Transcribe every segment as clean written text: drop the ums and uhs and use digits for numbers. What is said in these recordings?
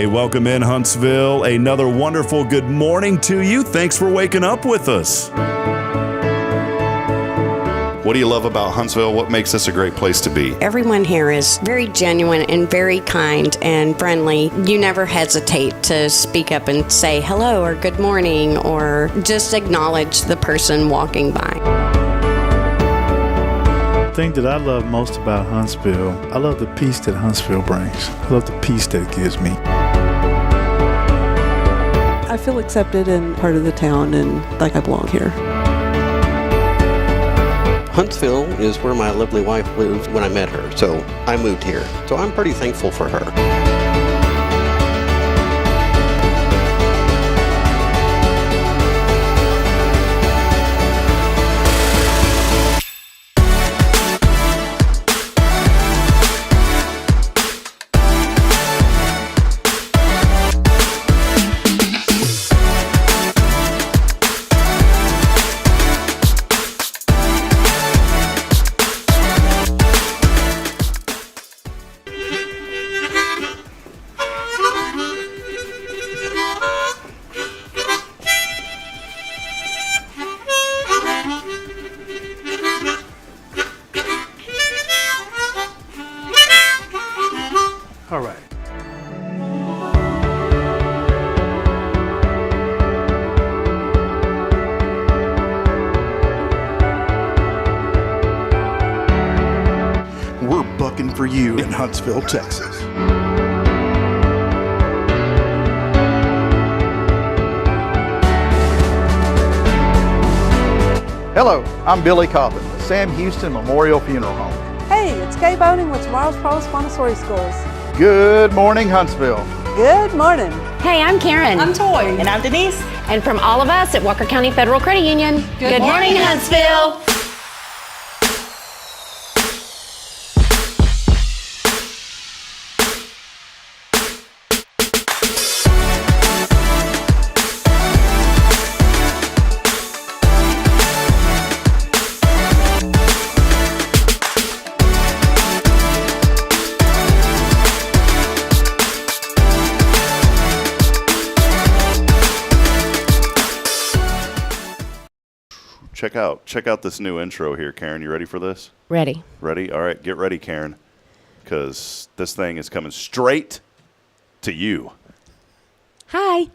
Hey, welcome in Huntsville. Another wonderful good morning to you. Thanks for waking up with us. What do you love about Huntsville? What makes this a great place to be? Everyone here is very genuine and very kind and friendly. You never hesitate to speak up and say hello or good morning or just acknowledge the person walking by. The thing that I love most about Huntsville, I love the peace that Huntsville brings. I love the peace that it gives me. I feel accepted and part of the town and like I belong here. Huntsville is where my lovely wife lived when I met her, so I moved here. So I'm pretty thankful for her. All right. We're bucking for you in Huntsville, Texas. Hello, I'm Billy Cobbin, the Sam Houston Memorial Funeral Home. Hey, it's Kay Boning with Tomorrow's Promise Montessori Schools. Good morning, Huntsville. Good morning. Hey, I'm Karen. I'm Toy. And I'm Denise. And from all of us at Walker County Federal Credit Union, Good morning, Huntsville. Check out this new intro here, Karen. You ready for this? Ready. Ready? All right, get ready, Karen, because this thing is coming straight to you. Hi.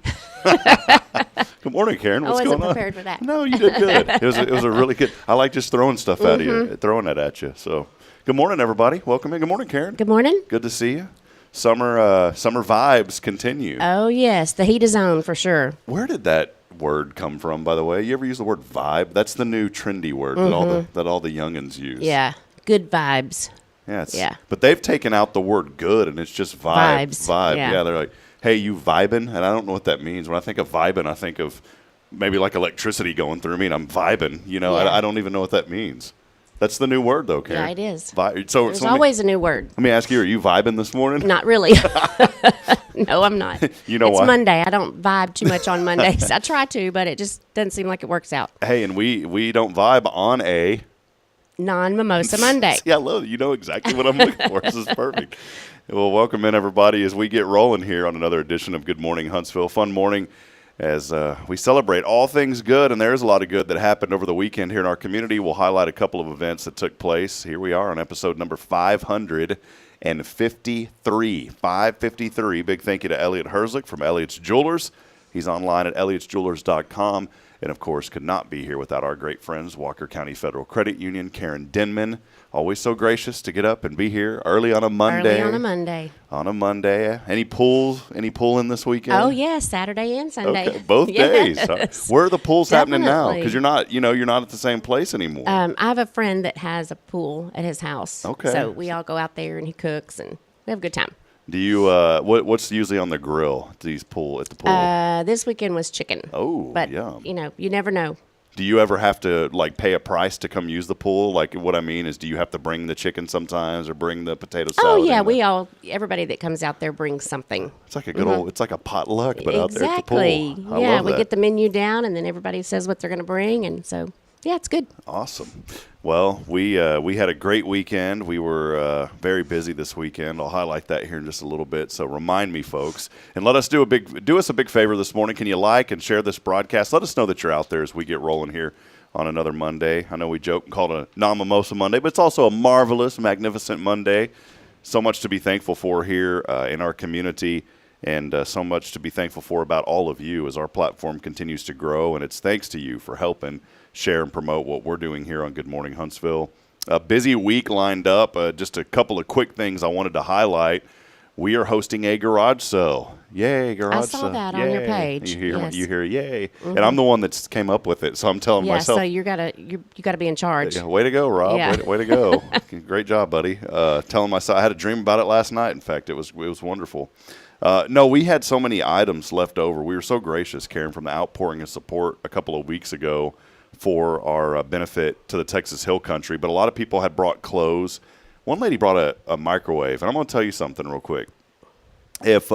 Good morning, Karen. What's I going wasn't on? prepared for that. No, you did good. It was a really good. I like just throwing stuff at you, throwing it at you. So, good morning, everybody. Welcome in. Good morning, Karen. Good morning. Good to see you. Summer vibes continue. Oh, yes. The heat is on for sure. Where did that word come from, by the way? You ever use the word vibe? That's the new trendy word that all the youngins use. Yeah. Good vibes. Yeah. But they've taken out the word good, and it's just Vibes. vibe. Yeah. Yeah, they're like, hey, you vibing? And I don't know what that means. When I think of vibing, I think of maybe like electricity going through me, and I'm vibing. You know, Yeah. I don't even know what that means. That's the new word, though, Karen. Yeah, it is. So There's always a new word. Let me ask you, are you vibing this morning? Not really. No, I'm not. You know it's why? Monday. I don't vibe too much on Mondays. I try to, but it just doesn't seem like it works out. Hey, and we don't vibe on a Non-mimosa Monday. See, I love it. You know exactly what I'm looking for. This is perfect. Well, welcome in, everybody, as we get rolling here on another edition of Good Morning Huntsville. Fun morning as we celebrate all things good, and there's a lot of good that happened over the weekend here in our community. We'll highlight a couple of events that took place. Here we are on episode number 553. 553. Big thank you to Elliot Herzlich from Elliot's Jewelers. He's online at elliotsjewelers.com. And, of course, could not be here without our great friends, Walker County Federal Credit Union, Karen Denman. Always so gracious to get up and be here early on a Monday. On a Monday. Any pooling this weekend? Oh, yes, Saturday and Sunday. Okay, both Yes. days. Where are the pools happening now? Definitely. Because you're not at the same place anymore. I have a friend that has a pool at his house. Okay. So we all go out there and he cooks and we have a good time. Do you what's usually on the grill at the pool? This weekend was chicken. Oh, but yum. You never know. Do you ever have to pay a price to come use the pool? Like, what I mean is, do you have to bring the chicken sometimes or bring the potato salad? Oh yeah, everybody that comes out there brings something. It's like a good old, it's like a potluck, but out there at the pool. Exactly. Yeah, we get the menu down, and then everybody says what they're going to bring, and so Yeah, it's good. Awesome. Well, we had a great weekend. We were very busy this weekend. I'll highlight that here in just a little bit. So remind me, folks, and let us do us a big favor this morning. Can you like and share this broadcast? Let us know that you're out there as we get rolling here on another Monday. I know we joke and call it a non-mimosa Monday, but it's also a marvelous, magnificent Monday. So much to be thankful for here in our community, and so much to be thankful for about all of you as our platform continues to grow. And it's thanks to you for helping share and promote what we're doing here on Good Morning Huntsville. A busy week lined up. Just a couple of quick things I wanted to highlight. We are hosting a garage sale. Yay, garage sale. I saw that Yay. on your page. You hear yay. And I'm the one that came up with it, so I'm telling myself. So you gotta be in charge. Yeah, way to go, Rob. Yeah. Way to go. Great job, buddy. Telling myself, I had a dream about it last night. In fact, it was wonderful. No, we had so many items left over. We were so gracious, Karen, from the outpouring of support a couple of weeks ago for our benefit to the Texas Hill Country. But a lot of people had brought clothes. One lady brought a microwave, and I'm going to tell you something real quick. If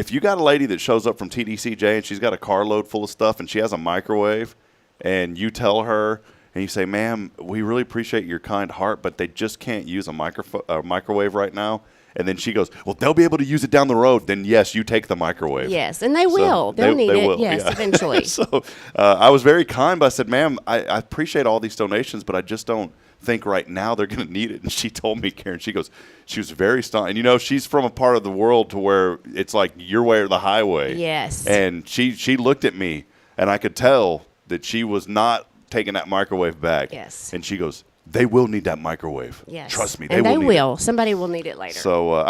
you got a lady that shows up from TDCJ and she's got a carload full of stuff and she has a microwave, and you tell her and you say, "Ma'am, we really appreciate your kind heart, but they just can't use a microwave right now." And then she goes, "Well, they'll be able to use it down the road." Then yes, you take the microwave. Yes, and they will. They'll need it. Will, yes, yeah. eventually. So I was very kind, but I said, "Ma'am, I appreciate all these donations, but I just don't think right now they're going to need it." And she told me, Karen, she was very stunned. And, she's from a part of the world to where it's like your way or the highway. Yes. And she looked at me, and I could tell that she was not taking that microwave back. Yes. And she goes, "They will need that microwave. Yes. Trust me, they will. will. Somebody will need it later." So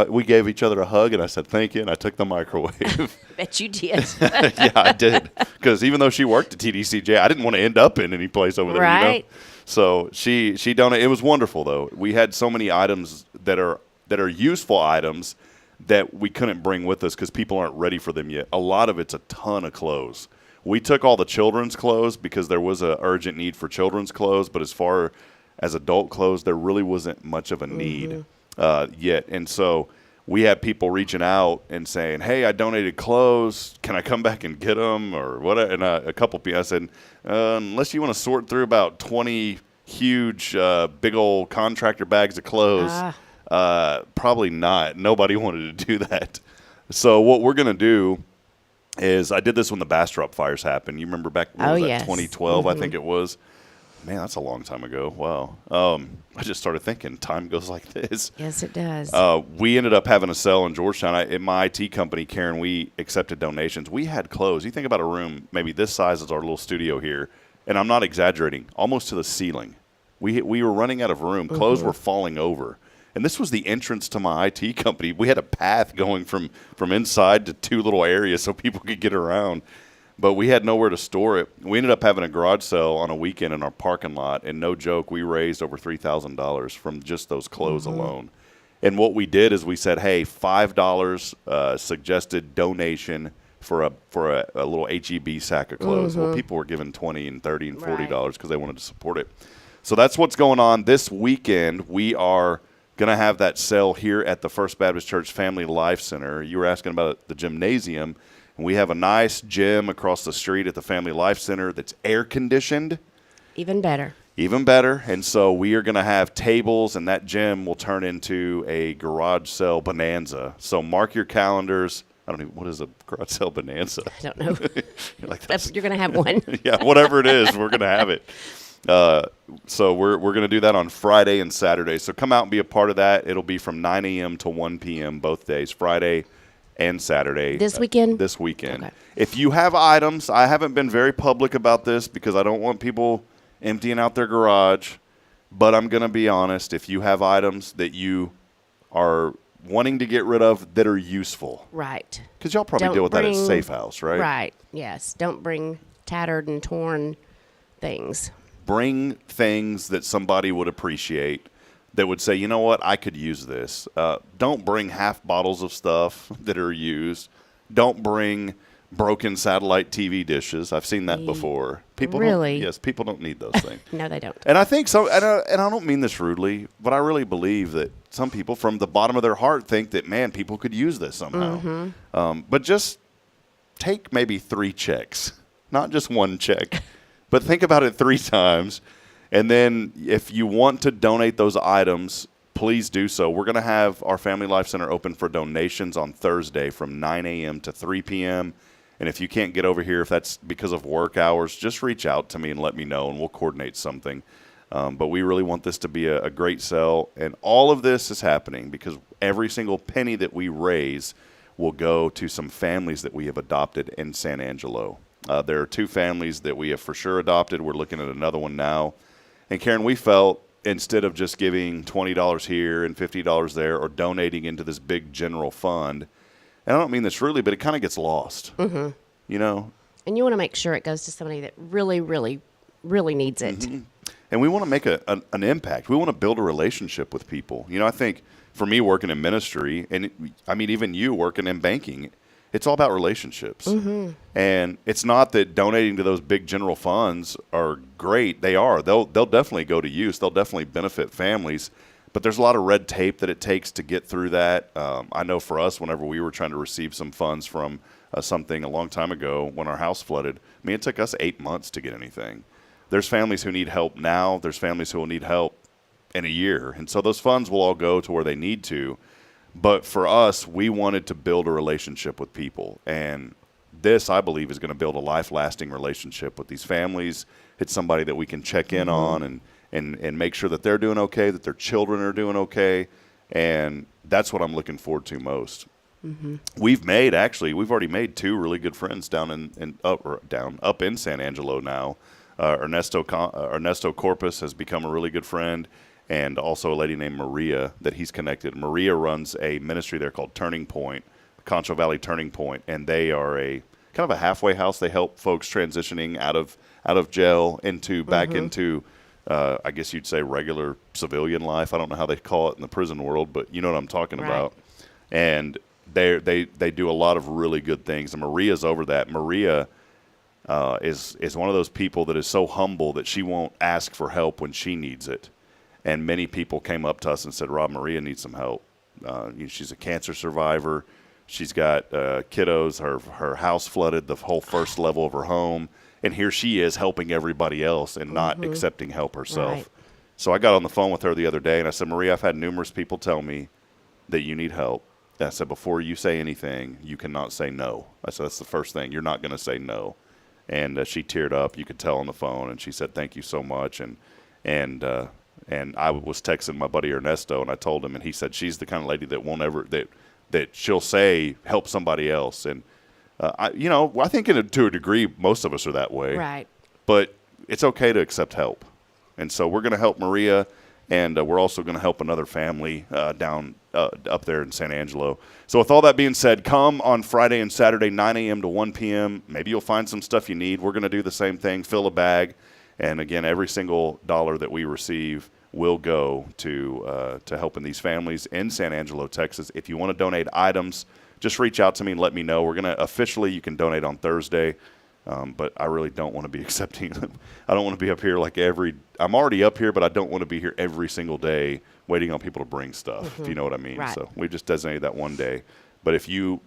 we gave each other a hug, and I said thank you, and I took the microwave. Bet you did. Yeah, I did. Because even though she worked at TDCJ, I didn't want to end up in any place over there. Right. So she donated. It was wonderful, though. We had so many items that are useful items that we couldn't bring with us because people aren't ready for them yet. A lot of it's a ton of clothes. We took all the children's clothes because there was an urgent need for children's clothes, but as far as adult clothes, there really wasn't much of a need yet. And so we had people reaching out and saying, "Hey, I donated clothes. Can I come back and get them?" or whatever. And a couple people, I said, unless you want to sort through about 20 huge, big old contractor bags of clothes, probably not. Nobody wanted to do that. So what we're going to do is, I did this when the Bastrop fires happened. You remember back, what was that, 2012, I think it was? Man, that's a long time ago. Wow. I just started thinking, time goes like this. Yes, it does. We ended up having a sale in Georgetown. In my IT company, Karen, we accepted donations. We had clothes. You think about a room maybe this size as our little studio here, and I'm not exaggerating, almost to the ceiling. We were running out of room. Clothes were falling over. And this was the entrance to my IT company. We had a path going from inside to two little areas so people could get around. But we had nowhere to store it. We ended up having a garage sale on a weekend in our parking lot. And no joke, we raised over $3,000 from just those clothes alone. And what we did is we said, hey, $5 suggested donation for a little HEB sack of clothes. Well, people were giving $20 and $30 and $40 because they wanted to support it. So that's what's going on this weekend. We are going to have that sale here at the First Baptist Church Family Life Center. You were asking about the gymnasium. And we have a nice gym across the street at the Family Life Center that's air conditioned. Even better. Even better. And so we are going to have tables, and that gym will turn into a garage sale bonanza. So mark your calendars. I don't know, what is a garage sale bonanza? I don't know. You're going to have one. Yeah, whatever it is, we're going to have it. So we're going to do that on Friday and Saturday. So come out and be a part of that. It'll be from 9 a.m. to 1 p.m. both days, Friday and Saturday. This weekend? This weekend. Okay. If you have items, I haven't been very public about this because I don't want people emptying out their garage, but I'm going to be honest. If you have items that you are wanting to get rid of that are useful. Right. Because y'all probably deal with that at Safe House, right? Right, yes. Don't bring tattered and torn things. Bring things that somebody would appreciate, that would say, you know what, I could use this. Don't bring half bottles of stuff that are used. Don't bring broken satellite TV dishes. I've seen that before. People really? People don't need those things. No, they don't. And I think so, and I don't mean this rudely, but I really believe that some people from the bottom of their heart think that, man, people could use this somehow. But just take maybe 3 checks, not just 1 check. But think about it 3 times. And then if you want to donate those items, please do so. We're going to have our Family Life Center open for donations on Thursday from 9 a.m. to 3 p.m. And if you can't get over here, if that's because of work hours, just reach out to me and let me know, and we'll coordinate something. But we really want this to be a great sale. And all of this is happening because every single penny that we raise will go to some families that we have adopted in San Angelo. There are 2 families that we have for sure adopted. We're looking at another one now. And Karen, we felt instead of just giving $20 here and $50 there or donating into this big general fund, and I don't mean this rudely, but it kind of gets lost, you know? And you want to make sure it goes to somebody that really, really, really needs it. And we want to make an impact. We want to build a relationship with people. You know, I think for me working in ministry, and even you working in banking, it's all about relationships. And it's not that donating to those big general funds are great. They are. They'll definitely go to use. They'll definitely benefit families. But there's a lot of red tape that it takes to get through that. I know for us, whenever we were trying to receive some funds from something a long time ago when our house flooded, it took us 8 months to get anything. There's families who need help now. There's families who will need help in a year. And so those funds will all go to where they need to. But for us, we wanted to build a relationship with people. And this, I believe, is going to build a life-lasting relationship with these families. It's somebody that we can check in on and make sure that they're doing okay, that their children are doing okay. And that's what I'm looking forward to most. We've already made 2 really good friends up in San Angelo now. Ernesto Corpus has become a really good friend, and also a lady named Maria that he's connected. Maria runs a ministry there called Turning Point, Concho Valley Turning Point, and they are a kind of a halfway house. They help folks transitioning out of jail into back into, I guess you'd say, regular civilian life. I don't know how they call it in the prison world, but you know what I'm talking about. And they do a lot of really good things, and Maria's over that. Maria is one of those people that is so humble that she won't ask for help when she needs it. And many people came up to us and said, Rob, Maria needs some help. She's a cancer survivor. She's got kiddos. Her house flooded, the whole first level of her home. And here she is helping everybody else and not accepting help herself. So I got on the phone with her the other day, and I said, Maria, I've had numerous people tell me that you need help. And I said, before you say anything, you cannot say no. I said, that's the first thing. You're not going to say no. And she teared up. You could tell on the phone. And she said, thank you so much. And I was texting my buddy Ernesto, and I told him, and he said, she's the kind of lady that won't ever, that she'll say, help somebody else. And, I think to a degree, most of us are that way. Right. But it's okay to accept help. And so we're going to help Maria, and we're also going to help another family down up there in San Angelo. So with all that being said, come on Friday and Saturday, 9 a.m. to 1 p.m. Maybe you'll find some stuff you need. We're going to do the same thing, fill a bag. And, again, every single dollar that we receive will go to helping these families in San Angelo, Texas. If you want to donate items, just reach out to me and let me know. We're going to officially, you can donate on Thursday. But I really don't want to be accepting them. I don't want to be up here I'm already up here, but I don't want to be here every single day waiting on people to bring stuff, if you know what I mean. Right. So we just designated that one day. But if you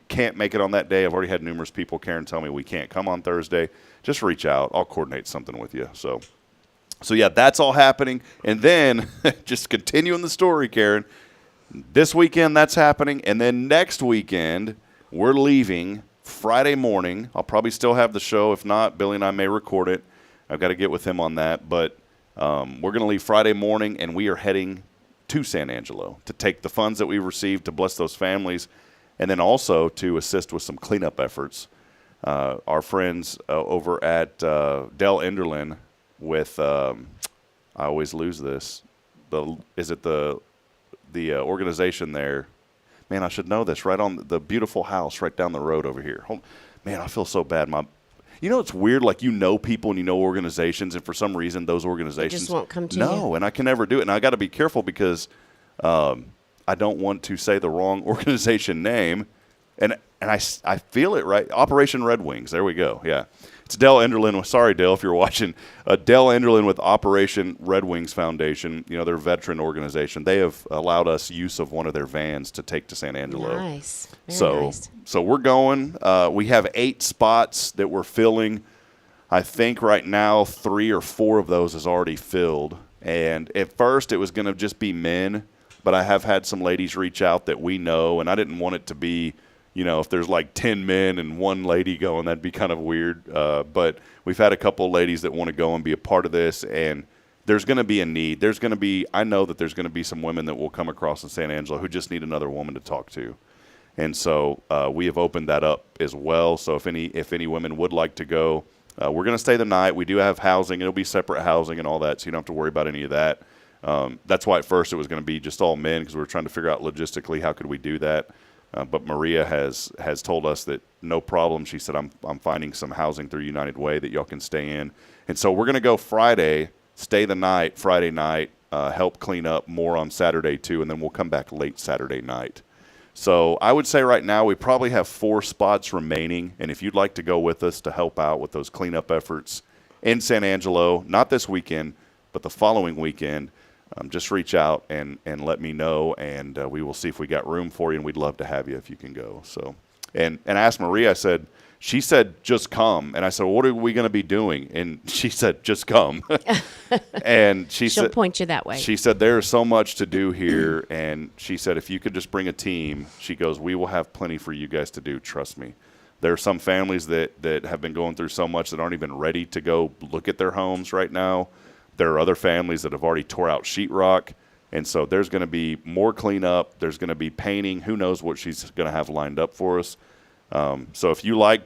can't make it on that day, I've already had numerous people, Karen, tell me we can't come on Thursday. Just reach out. I'll coordinate something with you. So yeah, that's all happening. And then just continuing the story, Karen, this weekend that's happening. And then next weekend we're leaving Friday morning. I'll probably still have the show. If not, Billy and I may record it. I've got to get with him on that. But we're going to leave Friday morning, and we are heading to San Angelo to take the funds that we received to bless those families, and then also to assist with some cleanup efforts. Our friends over at Dell Enderlin with I always lose this. Is it the organization there? Man, I should know this. Right on the beautiful house right down the road over here. Man, I feel so bad. It's weird. Like, people and you know organizations, and for some reason those organizations just won't come to you. No, and I can never do it. And I got to be careful because I don't want to say the wrong organization name. And I feel it, right? Operation Red Wings. There we go. Yeah. It's Dell Enderlin. Sorry, Dell, if you're watching. Dell Enderlin with Operation Red Wings Foundation. They're a veteran organization. They have allowed us use of one of their vans to take to San Angelo. Nice. Very nice. So we're going. We have 8 spots that we're filling. I think right now 3 or 4 of those is already filled. And at first it was going to just be men, but I have had some ladies reach out that we know, and I didn't want it to be, if there's like 10 men and 1 lady going, that'd be kind of weird. But we've had a couple of ladies that want to go and be a part of this, and there's going to be a need. I know that there's going to be some women that will come across in San Angelo who just need another woman to talk to. And so we have opened that up as well. So if any women would like to go, we're going to stay the night. We do have housing. It'll be separate housing and all that, so you don't have to worry about any of that. That's why at first it was going to be just all men, because we were trying to figure out logistically how could we do that. But Maria has told us that no problem. She said, I'm finding some housing through United Way that y'all can stay in. And so we're going to go Friday, stay the night, Friday night, help clean up more on Saturday too, and then we'll come back late Saturday night. So I would say right now we probably have 4 spots remaining, and if you'd like to go with us to help out with those cleanup efforts in San Angelo, not this weekend, but the following weekend, just reach out and let me know, and we will see if we got room for you, and we'd love to have you if you can go. So, and I asked Maria, she said, just come. And I said, well, what are we going to be doing? And she said, just come. And she'll point you that way. She said, there's so much to do here. And she said, if you could just bring a team, she goes, we will have plenty for you guys to do. Trust me. There are some families that have been going through so much that aren't even ready to go look at their homes right now. There are other families that have already tore out sheetrock. And so there's going to be more cleanup. There's going to be painting. Who knows what she's going to have lined up for us. So if you like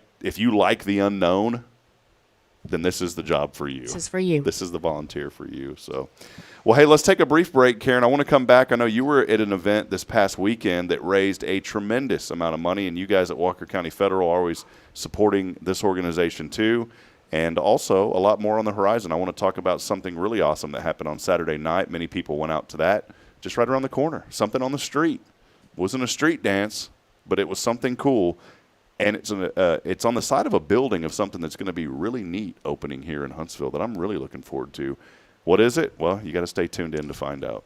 the unknown, then this is the job for you. This is for you. This is the volunteer for you. So, well, hey, let's take a brief break, Karen. I want to come back. I know you were at an event this past weekend that raised a tremendous amount of money, and you guys at Walker County Federal are always supporting this organization too. And also a lot more on the horizon. I want to talk about something really awesome that happened on Saturday night. Many people went out to that just right around the corner. Something on the street. It wasn't a street dance, but it was something cool. And it's on the side of a building of something that's going to be really neat opening here in Huntsville that I'm really looking forward to. What is it? Well, you got to stay tuned in to find out.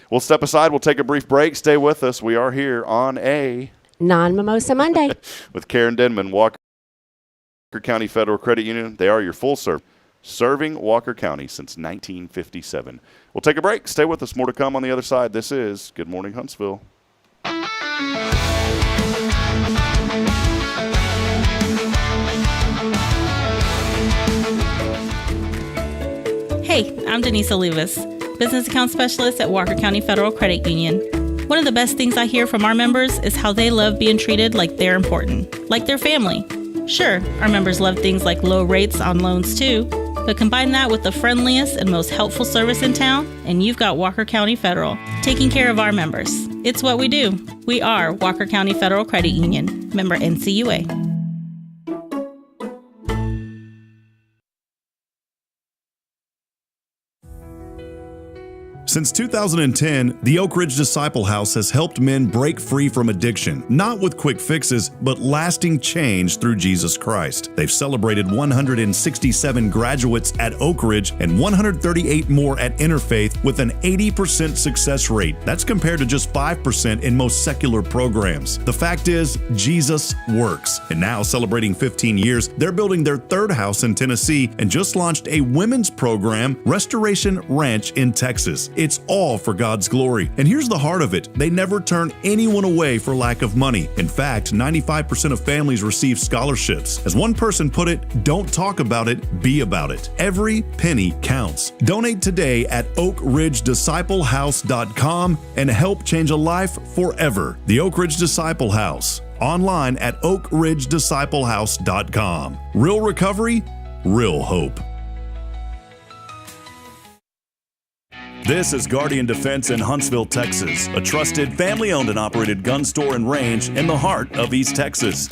We'll step aside. We'll take a brief break. Stay with us. We are here on a Non-Mimosa Monday with Karen Denman, Walker County Federal Credit Union. They are your full service, serving Walker County since 1957. We'll take a break. Stay with us. More to come on the other side. This is Good Morning Huntsville. Hey, I'm Denise Olivas, Business Account Specialist at Walker County Federal Credit Union. One of the best things I hear from our members is how they love being treated like they're important, like their family. Sure, our members love things like low rates on loans too, but combine that with the friendliest and most helpful service in town, and you've got Walker County Federal, taking care of our members. It's what we do. We are Walker County Federal Credit Union, member NCUA. Since 2010, the Oak Ridge Disciple House has helped men break free from addiction, not with quick fixes, but lasting change through Jesus Christ. They've celebrated 167 graduates at Oak Ridge and 138 more at Interfaith with an 80% success rate. That's compared to just 5% in most secular programs. The fact is, Jesus works. And now, celebrating 15 years, they're building their 3rd house in Tennessee and just launched a women's program, Restoration Ranch in Texas. It's all for God's glory. And here's the heart of it. They never turn anyone away for lack of money. In fact, 95% of families receive scholarships. As one person put it, don't talk about it, be about it. Every penny counts. Donate today at oakridgedisciplehouse.com and help change a life forever. The Oak Ridge Disciple House. Online at oakridgedisciplehouse.com. Real recovery, real hope. This is Guardian Defense in Huntsville, Texas, a trusted, family-owned and operated gun store and range in the heart of East Texas.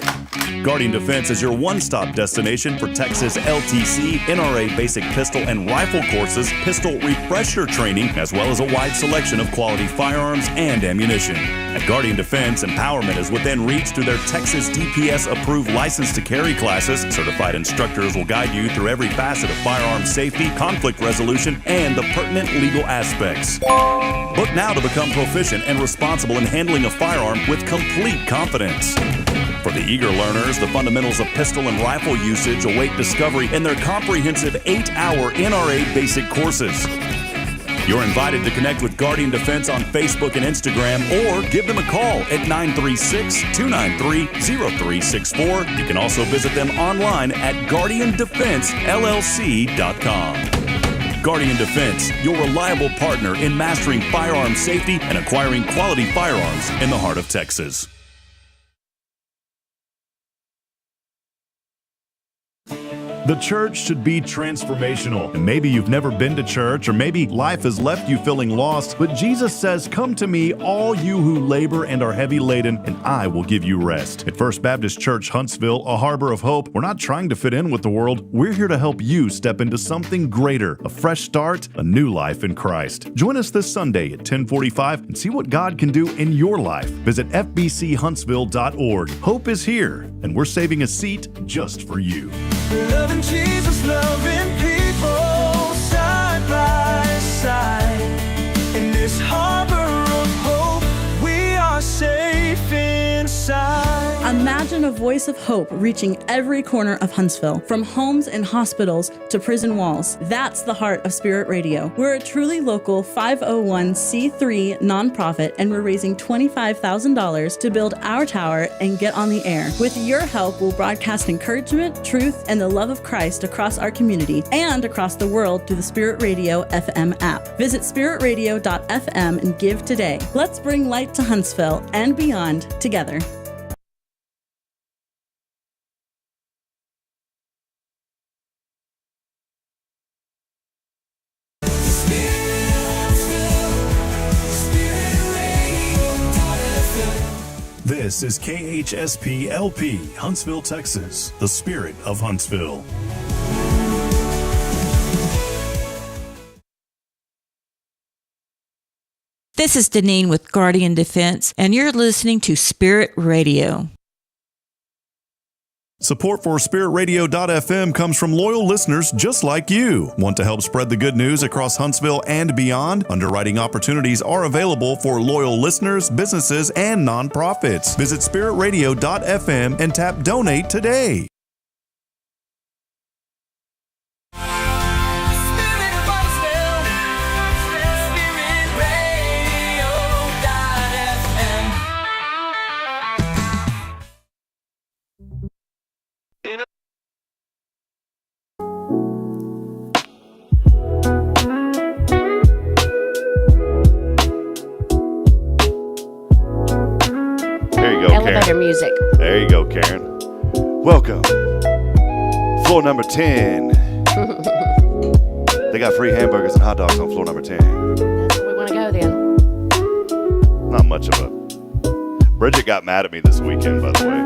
Guardian Defense is your one-stop destination for Texas LTC, NRA basic pistol and rifle courses, pistol refresher training, as well as a wide selection of quality firearms and ammunition. At Guardian Defense, empowerment is within reach through their Texas DPS-approved license to carry classes. Certified instructors will guide you through every facet of firearm safety, conflict resolution, and the pertinent legal aspects. Book now to become proficient and responsible in handling a firearm with complete confidence. For the eager learners, the fundamentals of pistol and rifle usage await discovery in their comprehensive 8-hour NRA basic courses. You're invited to connect with Guardian Defense on Facebook and Instagram, or give them a call at 936-293-0364. You can also visit them online at guardiandefensellc.com. Guardian Defense, your reliable partner in mastering firearm safety and acquiring quality firearms in the heart of Texas. The church should be transformational. And maybe you've never been to church, or maybe life has left you feeling lost, but Jesus says, "Come to me, all you who labor and are heavy laden, and I will give you rest." At First Baptist Church, Huntsville, a harbor of hope, we're not trying to fit in with the world. We're here to help you step into something greater, a fresh start, a new life in Christ. Join us this Sunday at 10:45 and see what God can do in your life. Visit fbchuntsville.org. Hope is here, and we're saving a seat just for you. Loving Jesus, loving people side by side. In this harbor of hope, we are safe inside. Imagine a voice of hope reaching every corner of Huntsville, from homes and hospitals to prison walls. That's the heart of Spirit Radio. We're a truly local 501c3 nonprofit, and we're raising $25,000 to build our tower and get on the air. With your help, we'll broadcast encouragement, truth, and the love of Christ across our community and across the world through the Spirit Radio FM app. Visit spiritradio.fm and give today. Let's bring light to Huntsville and beyond together. This is KHSP-LP, Huntsville, Texas, the spirit of Huntsville. This is Deneen with Guardian Defense, and you're listening to Spirit Radio. Support for SpiritRadio.fm comes from loyal listeners just like you. Want to help spread the good news across Huntsville and beyond? Underwriting opportunities are available for loyal listeners, businesses, and nonprofits. Visit SpiritRadio.fm and tap Donate today. Elevator music. There you go, Karen. Welcome. Floor number 10. They got free hamburgers and hot dogs on floor number 10. That's where we want to go then. Not much of a... Bridget got mad at me this weekend, by the way.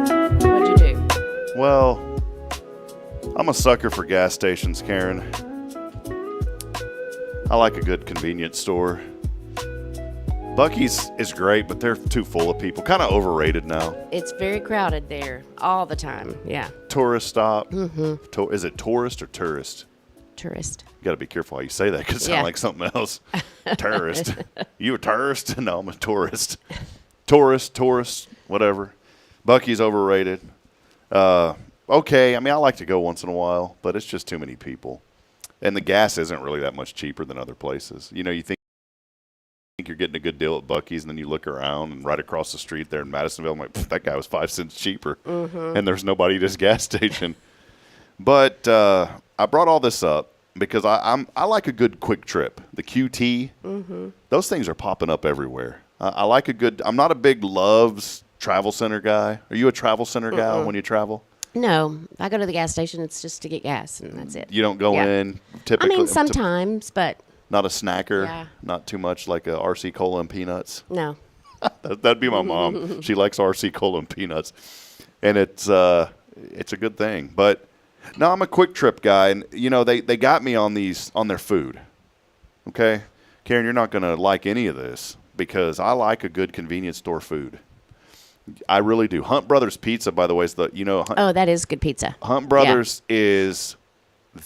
What'd you do? Well, I'm a sucker for gas stations, Karen. I like a good convenience store. Buc-ee's is great, but they're too full of people. Kind of overrated now. It's very crowded there all the time. Yeah. Tourist stop. Mm-hmm. Is it tourist or tourist? Tourist. You got to be careful how you say that because it sounds like something else. Tourist. You a tourist? No, I'm a tourist. Tourist, whatever. Buc-ee's overrated. Okay, I mean, I like to go once in a while, but it's just too many people. And the gas isn't really that much cheaper than other places. You know, you think you're getting a good deal at Buc-ee's, and then you look around, and right across the street there in Madisonville, I'm like, that guy was 5 cents cheaper. Mm-hmm. And there's nobody at his gas station. But I brought all this up because I like a good quick trip. The QT, those things are popping up everywhere. I like a good – I'm not a big Love's travel center guy. Are you a travel center guy when you travel? No. I go to the gas station. It's just to get gas, and that's it. You don't go in typically? I mean, sometimes, but – not a snacker? Yeah. Not too much like a RC Cola and peanuts? No. That'd be my mom. She likes RC Cola and peanuts. And it's a good thing. But no, I'm a quick trip guy. And, you know, they got me on their food. Okay? Karen, you're not going to like any of this because I like a good convenience store food. I really do. Hunt Brothers Pizza, by the way, is that is good pizza. Hunt Brothers is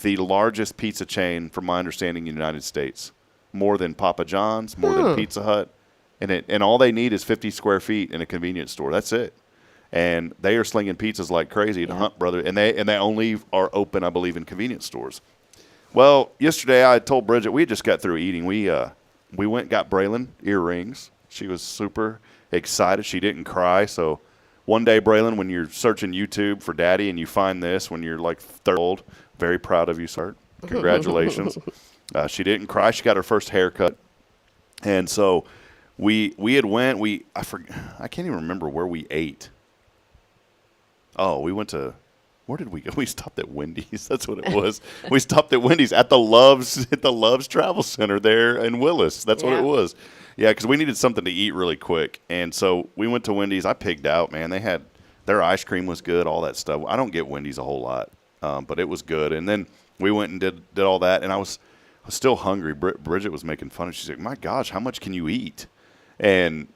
the largest pizza chain, from my understanding, in the United States. More than Papa John's, more than Pizza Hut. And all they need is 50 square feet in a convenience store. That's it. and they are slinging pizzas like crazy at Hunt Brothers, and they only are open, I believe, in convenience stores. Well, yesterday I told Bridget we had just got through eating. We went and got Braylon earrings. She was super excited. She didn't cry. So one day, Braylon, when you're searching YouTube for Daddy and you find this when you're like 30 old, very proud of you, sir. Congratulations. She didn't cry. She got her first haircut, and so we had went. I can't even remember where we ate. Oh, we went to. Where did we go? We stopped at Wendy's. That's what it was. We stopped at Wendy's at the Loves Travel Center there in Willis. That's what it was. Yeah, because we needed something to eat really quick, and so we went to Wendy's. I pigged out, man. They had their ice cream was good, all that stuff. I don't get Wendy's a whole lot, but it was good. And then we went and did all that, and I was still hungry. Bridget was making fun of. She's like, "My gosh, how much can you eat?" And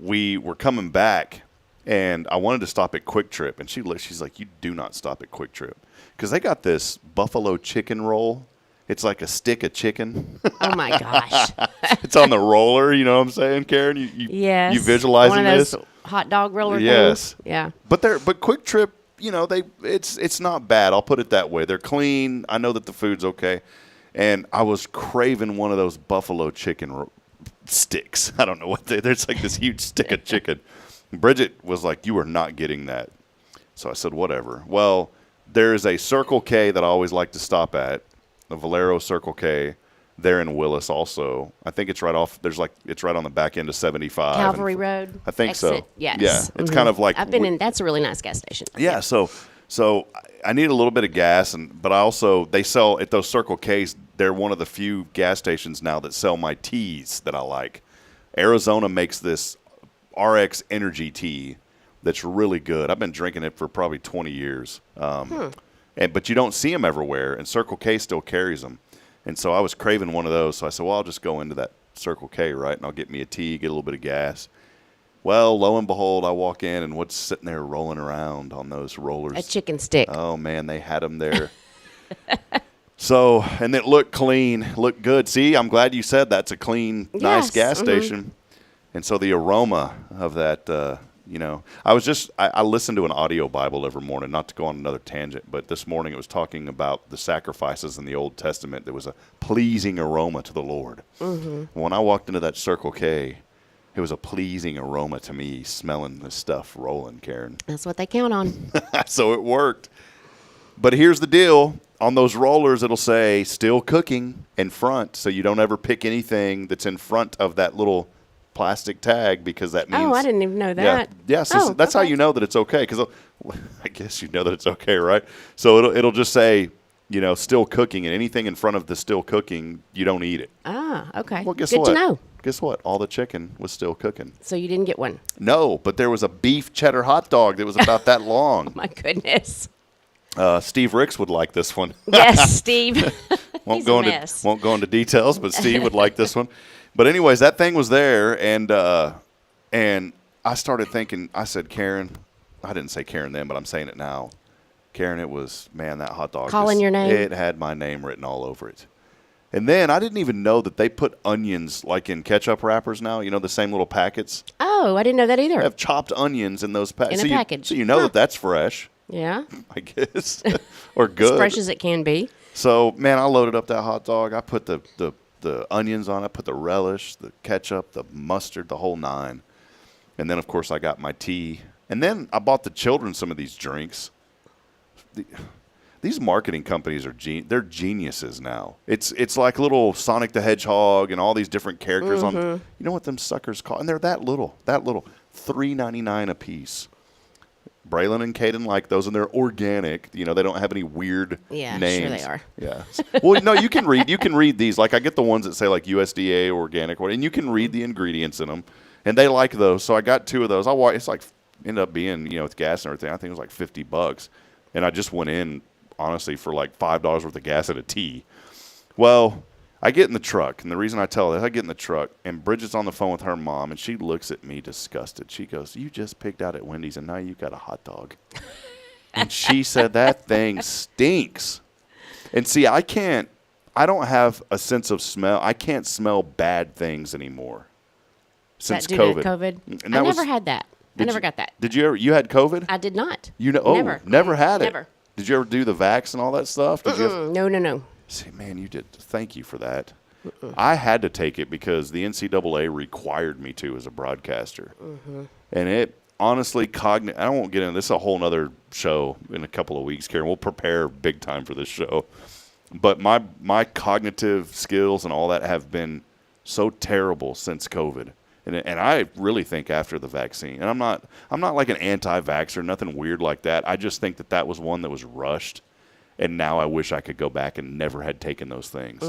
we were coming back. And I wanted to stop at Quick Trip, and she's like, "You do not stop at Quick Trip," because they got this buffalo chicken roll. It's like a stick of chicken. Oh my gosh! It's on the roller. You know what I'm saying, Karen? You visualizing this? One of those hot dog roller yes. things? Yeah. But Quick Trip, it's not bad. I'll put it that way. They're clean. I know that the food's okay, and I was craving one of those buffalo chicken sticks. I don't know what there's like this huge stick of chicken. Bridget was like, "You are not getting that." So I said, whatever. Well, there's a Circle K that I always like to stop at, the Valero Circle K. They're in Willis also. I think it's right on the back end of 75. Calvary Road. I think exit. so. Yes. Yeah. It's kind of like. I've been in. That's a really nice gas station. Yeah. So I need a little bit of gas, but I also, they sell at those Circle Ks. They're one of the few gas stations now that sell my teas that I like. Arizona makes this RX Energy tea that's really good. I've been drinking it for probably 20 years. But you don't see them everywhere, and Circle K still carries them. And so I was craving one of those, so I said, well, I'll just go into that Circle K, right, and I'll get me a tea, get a little bit of gas. Well, lo and behold, I walk in, and what's sitting there rolling around on those rollers? A chicken stick. Oh, man, they had them there. So, and it looked clean, looked good. See, I'm glad you said that's a clean, nice gas station. And so the aroma of that, I listen to an audio Bible every morning, not to go on another tangent, but this morning it was talking about the sacrifices in the Old Testament. There was a pleasing aroma to the Lord. When I walked into that Circle K, it was a pleasing aroma to me, smelling the stuff rolling, Karen. That's what they count on. So it worked. But here's the deal. On those rollers, it'll say, still cooking in front, so you don't ever pick anything that's in front of that little plastic tag, because that means. Oh, I didn't even know that. Yeah. So that's how you know that it's okay. Because I guess you know that it's okay, right? So it'll just say, still cooking, and anything in front of the still cooking, you don't eat it. Ah, okay. Well, guess Good what? to know. Guess what? All the chicken was still cooking. So you didn't get one? No, but there was a beef cheddar hot dog that was about that long. Oh my goodness. Steve Ricks would like this one. Yes, Steve. Won't go into details, but Steve would like this one. But anyways, that thing was there, and I started thinking. I said, Karen. I didn't say Karen then, but I'm saying it now. Karen, it was, man, that hot dog. Calling your name? It had my name written all over it. And then I didn't even know that they put onions like in ketchup wrappers now. The same little packets. Oh, I didn't know that either. They have chopped onions in those packets. In a package. So you know that that's fresh. Yeah. I guess. Or good. As fresh as it can be. So, man, I loaded up that hot dog. I put the onions on it. I put the relish, the ketchup, the mustard, the whole nine. And then, of course, I got my tea. And then I bought the children some of these drinks. These marketing companies they're geniuses now. It's like little Sonic the Hedgehog and all these different characters on. You know what them suckers call? And they're that little, $3.99 a piece. Braylon and Caden like those, and they're organic. They don't have any weird names. Yeah, sure they are. Yeah. Well, no, you can read these. Like I get the ones that say like USDA organic, and you can read the ingredients in them, and they like those. So I got 2 of those. It's like ended up being with gas and everything. I think it was like $50, and I just went in honestly for like $5 worth of gas and a tea. Well, I get in the truck, and the reason I tell this, I get in the truck, and Bridget's on the phone with her mom, and she looks at me disgusted. She goes, "You just picked out at Wendy's, and now you got a hot dog." And she said, "That thing stinks." And see, I don't have a sense of smell. I can't smell bad things anymore since COVID. COVID. And I never had that. I never got that. Did you ever? You had COVID? I did not. Never had it. Never. Did you ever do the vax and all that stuff? Did you No. See, man, you did. Thank you for that. I had to take it because the NCAA required me to as a broadcaster. And it honestly, I won't get into this. Is a whole nother show in a couple of weeks, Karen. We'll prepare big time for this show. But my cognitive skills and all that have been so terrible since COVID. And I really think after the vaccine. And I'm not like an anti-vaxxer, nothing weird like that. I just think that was one that was rushed. And now I wish I could go back and never had taken those things.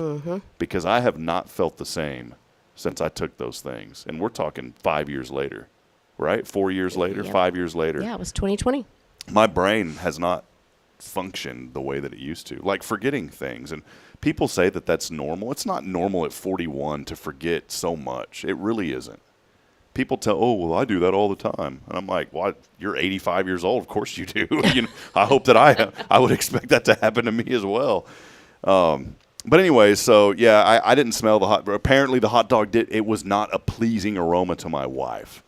Because I have not felt the same since I took those things. And we're talking 5 years later, right? 4 years later, 5 years later. Yeah, it was 2020. My brain has not functioned the way that it used to, like forgetting things. And people say that that's normal. It's not normal at 41 to forget so much. It really isn't. People tell, oh, well, I do that all the time. And I'm like, well, you're 85 years old. Of course you do. I hope that I would expect that to happen to me as well. But anyway, so, yeah, I didn't smell the hot. Apparently the hot dog it was not a pleasing aroma to my wife,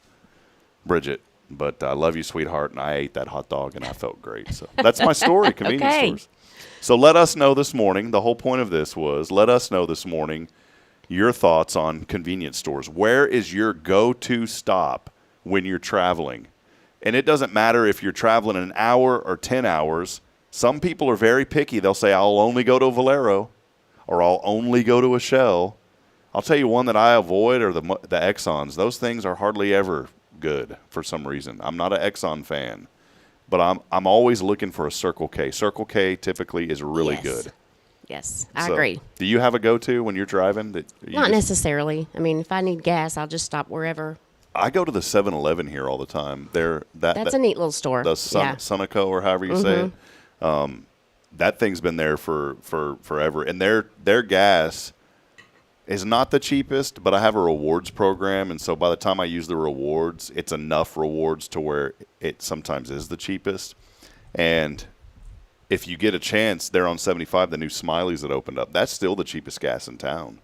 Bridget. But I love you, sweetheart, and I ate that hot dog, and I felt great. So that's my story, convenience stores. So let us know this morning. The whole point of this was let us know this morning your thoughts on convenience stores. Where is your go-to stop when you're traveling? And it doesn't matter if you're traveling an hour or 10 hours. Some people are very picky. They'll say, I'll only go to a Valero or I'll only go to a Shell. I'll tell you one that I avoid are the Exxons. Those things are hardly ever good for some reason. I'm not an Exxon fan, but I'm always looking for a Circle K. Circle K typically is really good. Yes, I agree. Do you have a go-to when you're driving? Not necessarily. I mean, if I need gas, I'll just stop wherever. I go to the 7-Eleven here all the time. That's a neat little store. The Sunoco or however you say it. That thing's been there for forever. And their gas is not the cheapest, but I have a rewards program. And so by the time I use the rewards, it's enough rewards to where it sometimes is the cheapest. And if you get a chance, they're on 75, the new Smileys that opened up. That's still the cheapest gas in town.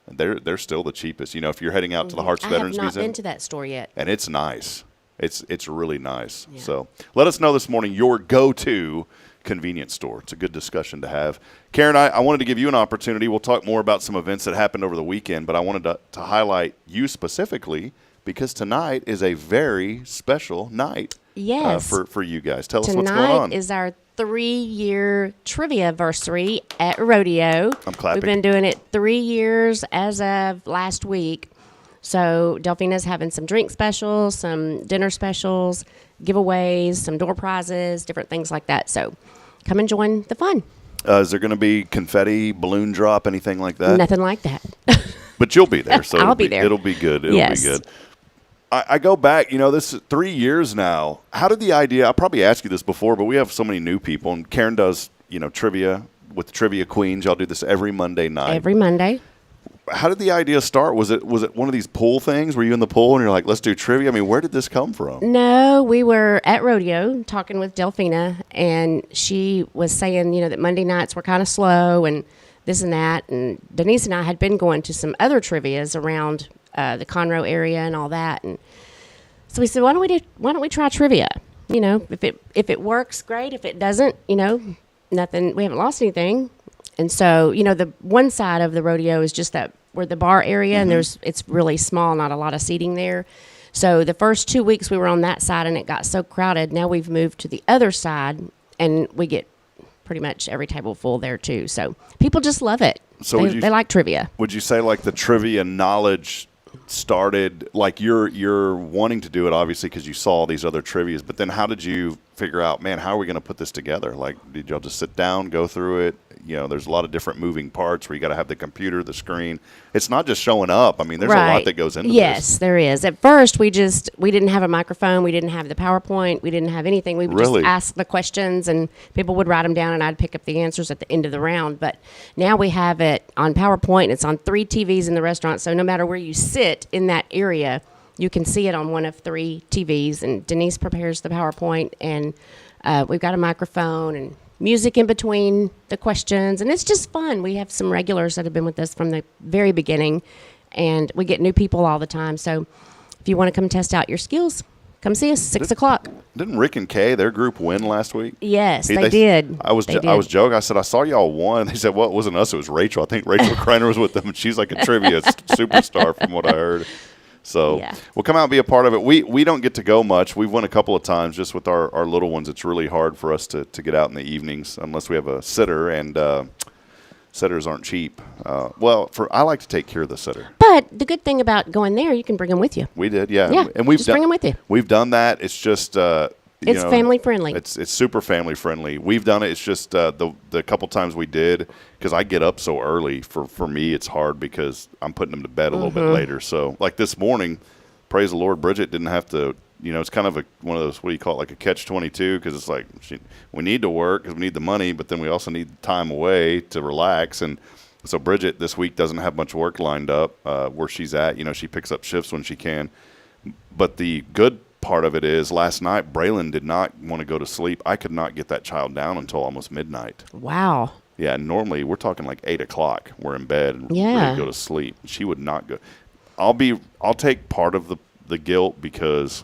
They're still the cheapest. If you're heading out to the Harts Veterans Museum. I have not been to that store yet. And it's nice. It's really nice. Yeah. So let us know this morning your go-to convenience store. It's a good discussion to have. Karen, I wanted to give you an opportunity. We'll talk more about some events that happened over the weekend, but I wanted to highlight you specifically because tonight is a very special night for you guys. Tell us what's going on. Tonight is our 3-year trivia anniversary at Rodeo. I'm clapping. We've been doing it 3 years as of last week. So Delphina's having some drink specials, some dinner specials, giveaways, some door prizes, different things like that. So come and join the fun. Is there going to be confetti, balloon drop, anything like that? Nothing like that. But you'll be there. So I'll be there. It'll be good. It'll be good. I go back, this is 3 years now. How did the idea, I probably asked you this before, but we have so many new people, and Karen does, trivia with Trivia Queens. Y'all do this every Monday night. Every Monday. How did the idea start? Was it one of these pool things? Were you in the pool and you're like, let's do trivia? I mean, where did this come from? No, we were at Rodeo talking with Delphina, and she was saying, that Monday nights were kind of slow and this and that. And Denise and I had been going to some other trivias around the Conroe area and all that. And so we said, why don't we try trivia? If it works, great. If it doesn't, nothing, we haven't lost anything. And so, the one side of the rodeo is just where the bar area, and it's really small, not a lot of seating there. So the first 2 weeks we were on that side, and it got so crowded. Now we've moved to the other side, and we get pretty much every table full there too. So people just love it. So they like trivia. Would you say like the trivia knowledge started, like you're wanting to do it obviously because you saw these other trivias, but then how did you figure out, man, how are we going to put this together? Like, did y'all just sit down, go through it? There's a lot of different moving parts where you got to have the computer, the screen. It's not just showing up. I mean, there's a lot that goes into this. Yes, there is. At first, we didn't have a microphone. We didn't have the PowerPoint. We didn't have anything. We would just ask the questions, and people would write them down, and I'd pick up the answers at the end of the round. But now we have it on PowerPoint. It's on 3 TVs in the restaurant, so no matter where you sit in that area, you can see it on one of 3 TVs. And Denise prepares the PowerPoint, and we've got a microphone and music in between the questions, and it's just fun. We have some regulars that have been with us from the very beginning, and we get new people all the time. So if you want to come test out your skills, Come see us, 6 o'clock. Didn't Rick and Kay, their group, win last week? Yes, they did. I was joking. I said, I saw y'all won. They said, well, it wasn't us. It was Rachel. I think Rachel Kreiner was with them, and she's like a trivia superstar from what I heard. So we'll come out and be a part of it. We don't get to go much. We've won a couple of times just with our little ones. It's really hard for us to get out in the evenings unless we have a sitter, and sitters aren't cheap. I like to take care of the sitter. But the good thing about going there, you can bring them with you. We did, yeah. Yeah, and just bring them with you. We've done that. It's just it's family friendly. It's super family friendly. We've done it. It's just the couple times we did, because I get up so early. For me, it's hard because I'm putting them to bed a little bit later. So like this morning, praise the Lord, Bridget didn't have to. It's kind of one of those, what do you call it, like a catch-22, because it's like we need to work because we need the money, but then we also need time away to relax. And so Bridget this week doesn't have much work lined up where she's at. She picks up shifts when she can. But the good part of it is last night, Braylon did not want to go to sleep. I could not get that child down until almost midnight. Wow. Yeah, normally we're talking like 8 o'clock. We're in bed and ready to go to sleep. She would not go. I'll take part of the guilt because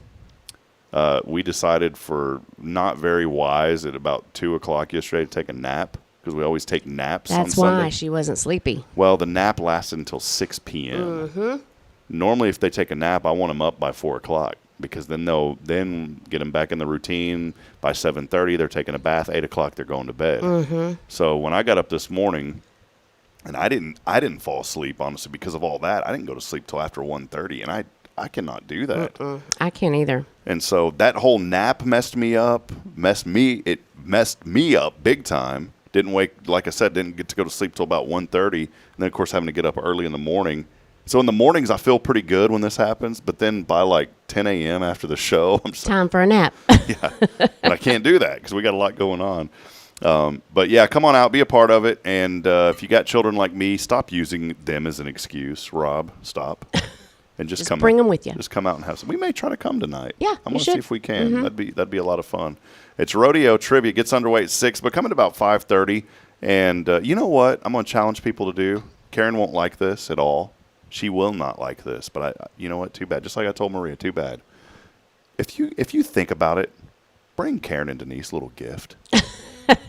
we decided, for not very wise, at about 2 o'clock yesterday to take a nap, because we always take naps on Sunday. That's why she wasn't sleepy. Well, the nap lasted until 6 p.m. Mm-hmm. Normally, if they take a nap, I want them up by 4 o'clock, because then they'll get them back in the routine. By 7:30, they're taking a bath. 8 o'clock, they're going to bed. Mm-hmm. So when I got up this morning, and I didn't fall asleep, honestly, because of all that. I didn't go to sleep till after 1:30, and I cannot do that. I can't either. And so that whole nap messed me up big time. Didn't get to go to sleep till about 1:30, and then of course having to get up early in the morning. So in the mornings I feel pretty good when this happens, but then by like 10 a.m. after the show, I'm time for a nap. Yeah, and I can't do that because we got a lot going on. But yeah, come on out, be a part of it, and if you got children like me, stop using them as an excuse. Rob, stop. And just bring them with you. Just come out and have some. We may try to come tonight. Yeah, I'm going to see if we can. Mm-hmm. That'd be a lot of fun. It's rodeo trivia. Gets underway at 6, but coming at about 5:30. And you know what? I'm going to challenge people to do. Karen won't like this at all. She will not like this. But you know what? Too bad. Just like I told Maria, too bad. If you think about it, bring Karen and Denise a little gift.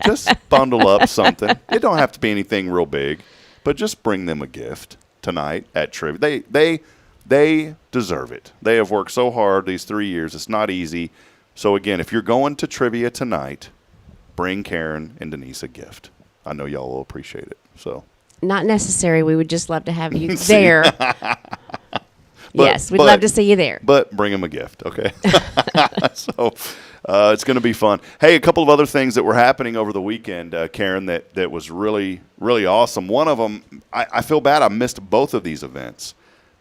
Just bundle up something. It don't have to be anything real big, but just bring them a gift tonight at trivia. They deserve it. They have worked so hard these 3 years. It's not easy. So, again, if you're going to trivia tonight, bring Karen and Denise a gift. I know y'all will appreciate it. So, not necessary. We would just love to have you there. Yes, we'd love to see you there. But bring them a gift, okay? So, it's going to be fun. Hey, a couple of other things that were happening over the weekend, Karen, that was really, really awesome. One of them, I feel bad I missed both of these events.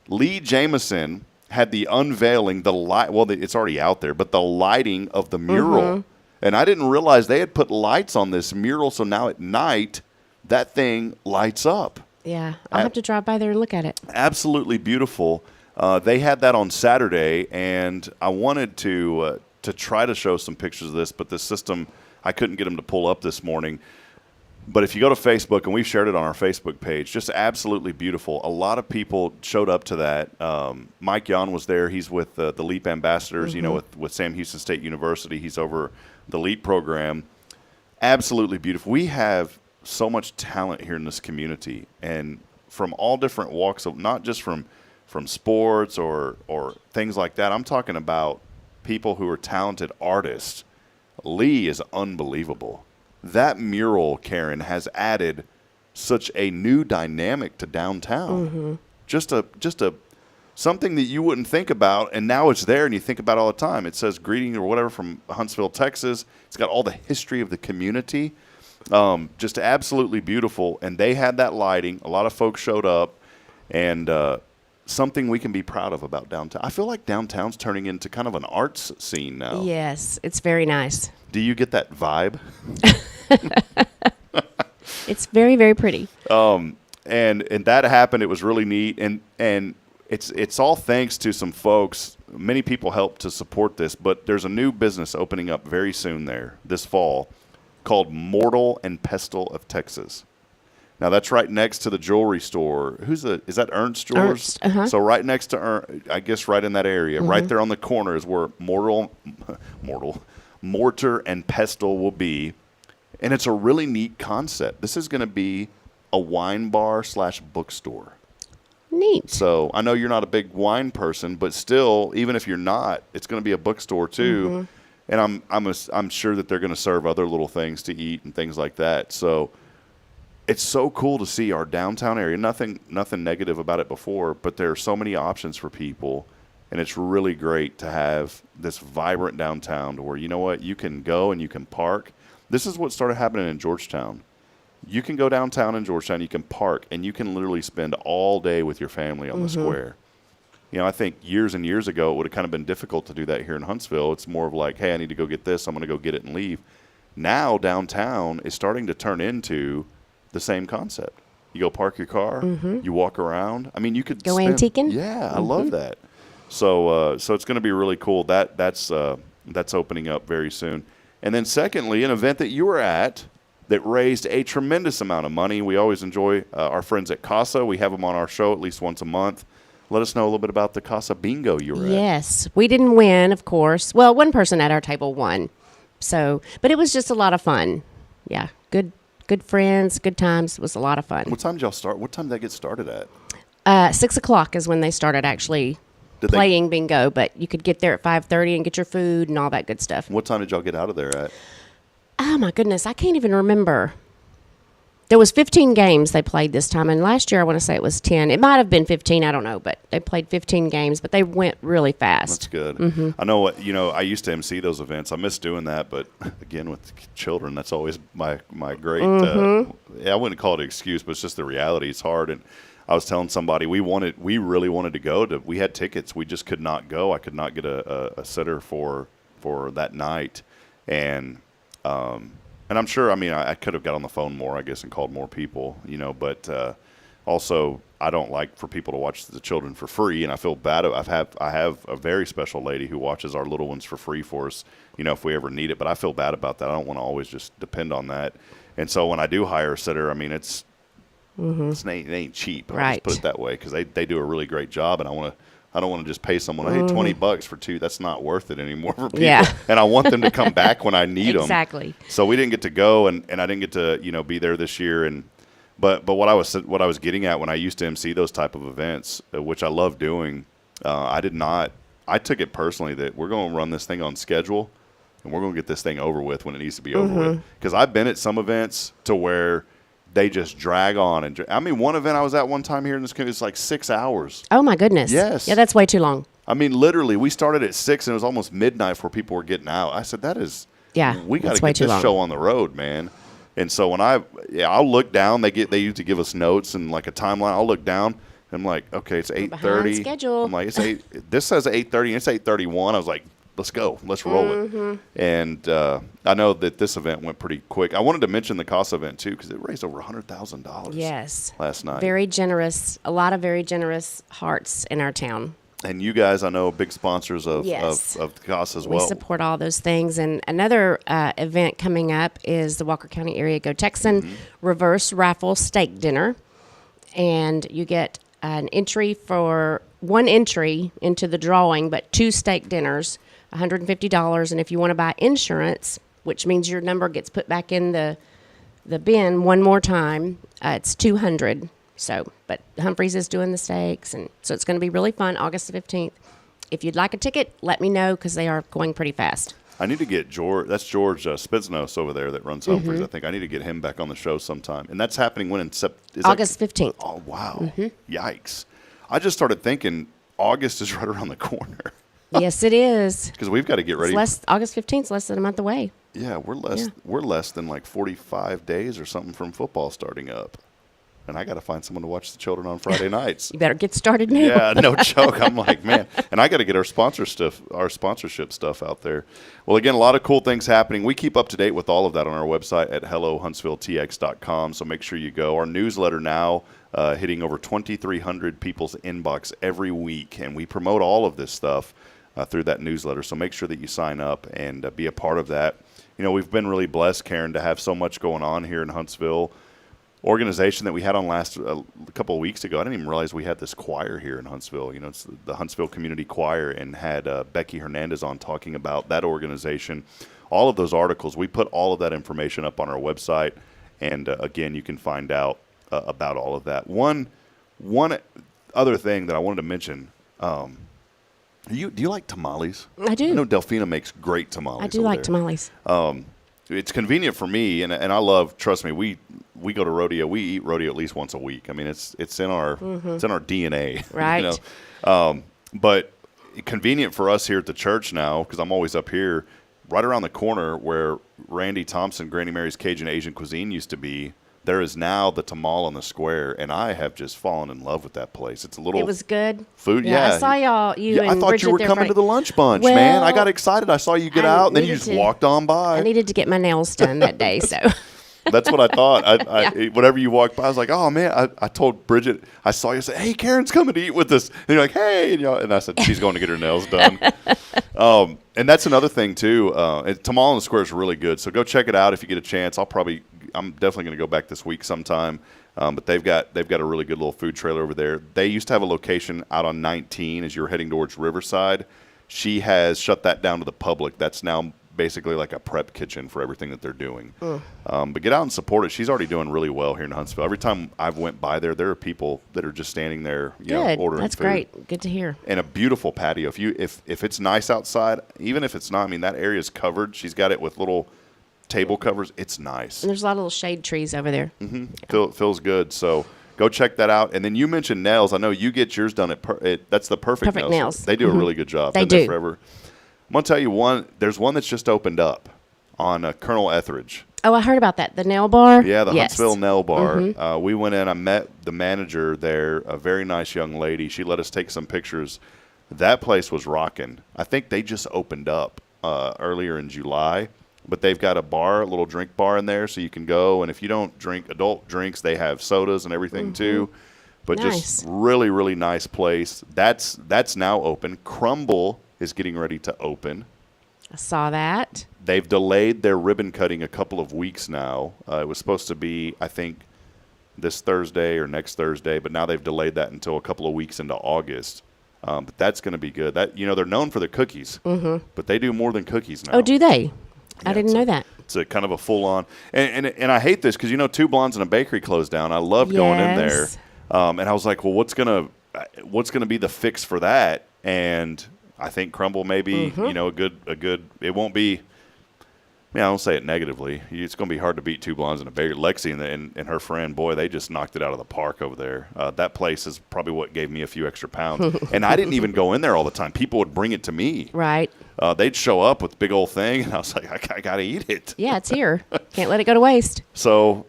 Lee Jameson had the unveiling, it's already out there, but the lighting of the mural. Mm-hmm. And I didn't realize they had put lights on this mural, so now at night, that thing lights up. Yeah, I'll have to drive by there and look at it. Absolutely beautiful. They had that on Saturday, and I wanted to try to show some pictures of this, but the system, I couldn't get them to pull up this morning. But if you go to Facebook, and we've shared it on our Facebook page, just absolutely beautiful. A lot of people showed up to that. Mike Yon was there. He's with the LEAP ambassadors, with Sam Houston State University. He's over the LEAP program. Absolutely beautiful. We have so much talent here in this community, and from all different walks of, not just from sports or things like that. I'm talking about people who are talented artists. Lee is unbelievable. That mural, Karen, has added such a new dynamic to downtown. Mm-hmm. Just a something that you wouldn't think about, and now it's there, and you think about it all the time. It says greeting or whatever from Huntsville, Texas. It's got all the history of the community. Just absolutely beautiful. And they had that lighting. A lot of folks showed up, and something we can be proud of about downtown. I feel like downtown's turning into kind of an arts scene now. Yes, it's very nice. Do you get that vibe? It's very, very pretty. And that happened. It was really neat. And it's all thanks to some folks. Many people helped to support this, but there's a new business opening up very soon there this fall called Mortal and Pestle of Texas. Now, that's right next to the jewelry store. Is that Ernst Jewelers? Ernst, So right next to Ernst, I guess right in that area, right there on the corner is where Mortar and Pestle will be. And it's a really neat concept. This is going to be a wine bar / bookstore. Neat. So I know you're not a big wine person, but still, even if you're not, it's going to be a bookstore too. And I'm sure that they're going to serve other little things to eat and things like that. So it's so cool to see our downtown area. Nothing negative about it before, but there are so many options for people, and it's really great to have this vibrant downtown to where, you know what, you can go and you can park. This is what started happening in Georgetown. You can go downtown in Georgetown, you can park, and you can literally spend all day with your family on the square. You know, I think years and years ago it would have kind of been difficult to do that here in Huntsville. It's more of like, hey, I need to go get this, I'm going to go get it and leave. Now downtown is starting to turn into the same concept. You go park your car, you walk around. I mean, you could go antiquing. Yeah, I love that. So it's going to be really cool. That's opening up very soon. And then secondly, an event that you were at that raised a tremendous amount of money. We always enjoy our friends at Casa. We have them on our show at least once a month. Let us know a little bit about the Casa Bingo you were at. Yes. We didn't win, of course. Well, one person at our table won. So, but it was just a lot of fun. Yeah. Good friends, good times. It was a lot of fun. What time did y'all start? What time did that get started at? 6 o'clock is when they started actually playing bingo, but you could get there at 5:30 and get your food and all that good stuff. What time did y'all get out of there at? Oh, my goodness. I can't even remember. There was 15 games they played this time, and last year I want to say it was 10. It might have been 15. I don't know, but they played 15 games, but they went really fast. That's good. I know I used to MC those events. I miss doing that, but again, with children, that's always my great, I wouldn't call it an excuse, but it's just the reality. It's hard. And I was telling somebody we really wanted to go to, we had tickets. We just could not go. I could not get a sitter for that night. And I'm sure, I mean, I could have got on the phone more, I guess, and called more people, but also I don't like for people to watch the children for free, and I feel bad. I have a very special lady who watches our little ones for free for us, if we ever need it, but I feel bad about that. I don't want to always just depend on that. And so when I do hire a sitter, I mean, it ain't cheap. I'll just put it that way, because they do a really great job, and I don't want to just pay someone, hey, $20 for two. That's not worth it anymore for people. Yeah. And I want them to come back when I need them. Exactly. So we didn't get to go, and I didn't get to be there this year. But what I was getting at when I used to MC those type of events, which I love doing, I took it personally that we're going to run this thing on schedule, and we're going to get this thing over with when it needs to be over with. Because I've been at some events to where they just drag on. I mean, one event I was at one time here in this community, it's like 6 hours. Oh, my goodness. Yes. Yeah, that's way too long. I mean, literally, we started at 6, and it was almost midnight before people were getting out. I said, we got to get this show on the road, man. And so when I'll look down, they usually give us notes and like a timeline. I'll look down, and I'm like, okay, it's 8:30. Schedule. I'm like, this says 8:30, and it's 8:31. I was like, let's go. Let's roll it. And I know that this event went pretty quick. I wanted to mention the Casa event, too, because it raised over $100,000 yes. last night. Very generous. A lot of very generous hearts in our town. And you guys, I know, big sponsors of Casa as well. We support all those things. And another event coming up is the Walker County Area Go Texan Reverse Raffle Steak Dinner. And you get an entry for one entry into the drawing, but 2 steak dinners, $150. And if you want to buy insurance, which means your number gets put back in the bin one more time, it's $200. So, but Humphreys is doing the steaks, and so it's going to be really fun, August 15th. If you'd like a ticket, let me know, because they are going pretty fast. I need to get George. That's George Spitsnos over there that runs Humphreys. I think I need to get him back on the show sometime. And that's happening when in August 15th. Oh, wow. Yikes. I just started thinking August is right around the corner. Yes, it is. Because we've got to get ready. August 15th is less than a month away. Yeah, we're less than like 45 days or something from football starting up. And I got to find someone to watch the children on Friday nights. You better get started now. Yeah, no joke. I'm like, man. And I got to get our sponsorship stuff out there. Well, again, a lot of cool things happening. We keep up to date with all of that on our website at hellohuntsvilletx.com. So make sure you go. Our newsletter now hitting over 2,300 people's inbox every week. And we promote all of this stuff through that newsletter. So make sure that you sign up and be a part of that. We've been really blessed, Karen, to have so much going on here in Huntsville. organization that we had on a couple of weeks ago. I didn't even realize we had this choir here in Huntsville. You know, it's the Huntsville Community Choir, and had Becky Hernandez on talking about that organization. All of those articles, we put all of that information up on our website, and again, you can find out about all of that. One other thing that I wanted to mention. Do you like tamales? I do. I know Delphina makes great tamales. I do like tamales. It's convenient for me, and I love. Trust me, we go to rodeo. We eat rodeo at least once a week. I mean, it's in our it's in our DNA, right? You know? But convenient for us here at the church now, because I'm always up here, right around the corner where Randy Thompson, Granny Mary's Cajun Asian Cuisine used to be. There is now the Tamal on the Square, and I have just fallen in love with that place. It's a little. It was good. Food, yeah. I saw y'all. I thought Bridget you were coming to the lunch bunch, man. I got excited. I saw you get out, and then you just walked on by. I needed to get my nails done that day, so. That's what I thought. Whenever you walked by, I was like, oh, man. I told Bridget, I saw you, I said, hey, Karen's coming to eat with us. And you're like, hey. And I said, she's going to get her nails done. And that's another thing, too. Tamal on the Square is really good. So go check it out if you get a chance. I'm definitely going to go back this week sometime. But they've got a really good little food trailer over there. They used to have a location out on 19 as you were heading towards Riverside. She has shut that down to the public. That's now basically like a prep kitchen for everything that they're doing. But get out and support it. She's already doing really well here in Huntsville. Every time I've went by there are people that are just standing there, ordering That's food. great. Good to hear. And a beautiful patio. If it's nice outside, even if it's not, I mean, that area is covered. She's got it with little table covers. It's nice. And there's a lot of little shade trees over there. Feels good. So go check that out. And then you mentioned nails. I know you get yours done that's the Perfect Nails. They do a really good job. They do. Forever. I'm going to tell you one. There's one that's just opened up on Colonel Etheridge. Oh, I heard about that. The nail bar? Yeah, the Huntsville Nail Bar. We went in. I met the manager there, a very nice young lady. She let us take some pictures. That place was rocking. I think they just opened up earlier in July. But they've got a little drink bar in there, so you can go. And if you don't drink adult drinks, they have sodas and everything too. But just really, really nice place. That's now open. Crumble is getting ready to open. I saw that. They've delayed their ribbon cutting a couple of weeks now. It was supposed to be, I think, this Thursday or next Thursday, but now they've delayed that until a couple of weeks into August. But that's going to be good. They're known for their cookies, but they do more than cookies now. Oh, do they? I didn't know that. It's a kind of a full-on. And I hate this because, Two Blondes and a Bakery closed down. I loved going in there. And I was like, well, what's gonna be the fix for that? And I think Crumble may be, a good. It won't be. I don't say it negatively. It's going to be hard to beat Two Blondes and a Bakery. Lexi and her friend, boy, they just knocked it out of the park over there. That place is probably what gave me a few extra pounds. And I didn't even go in there all the time. People would bring it to me. Right. They'd show up with a big old thing, and I was like, I got to eat it. Yeah, it's here. Can't let it go to waste. So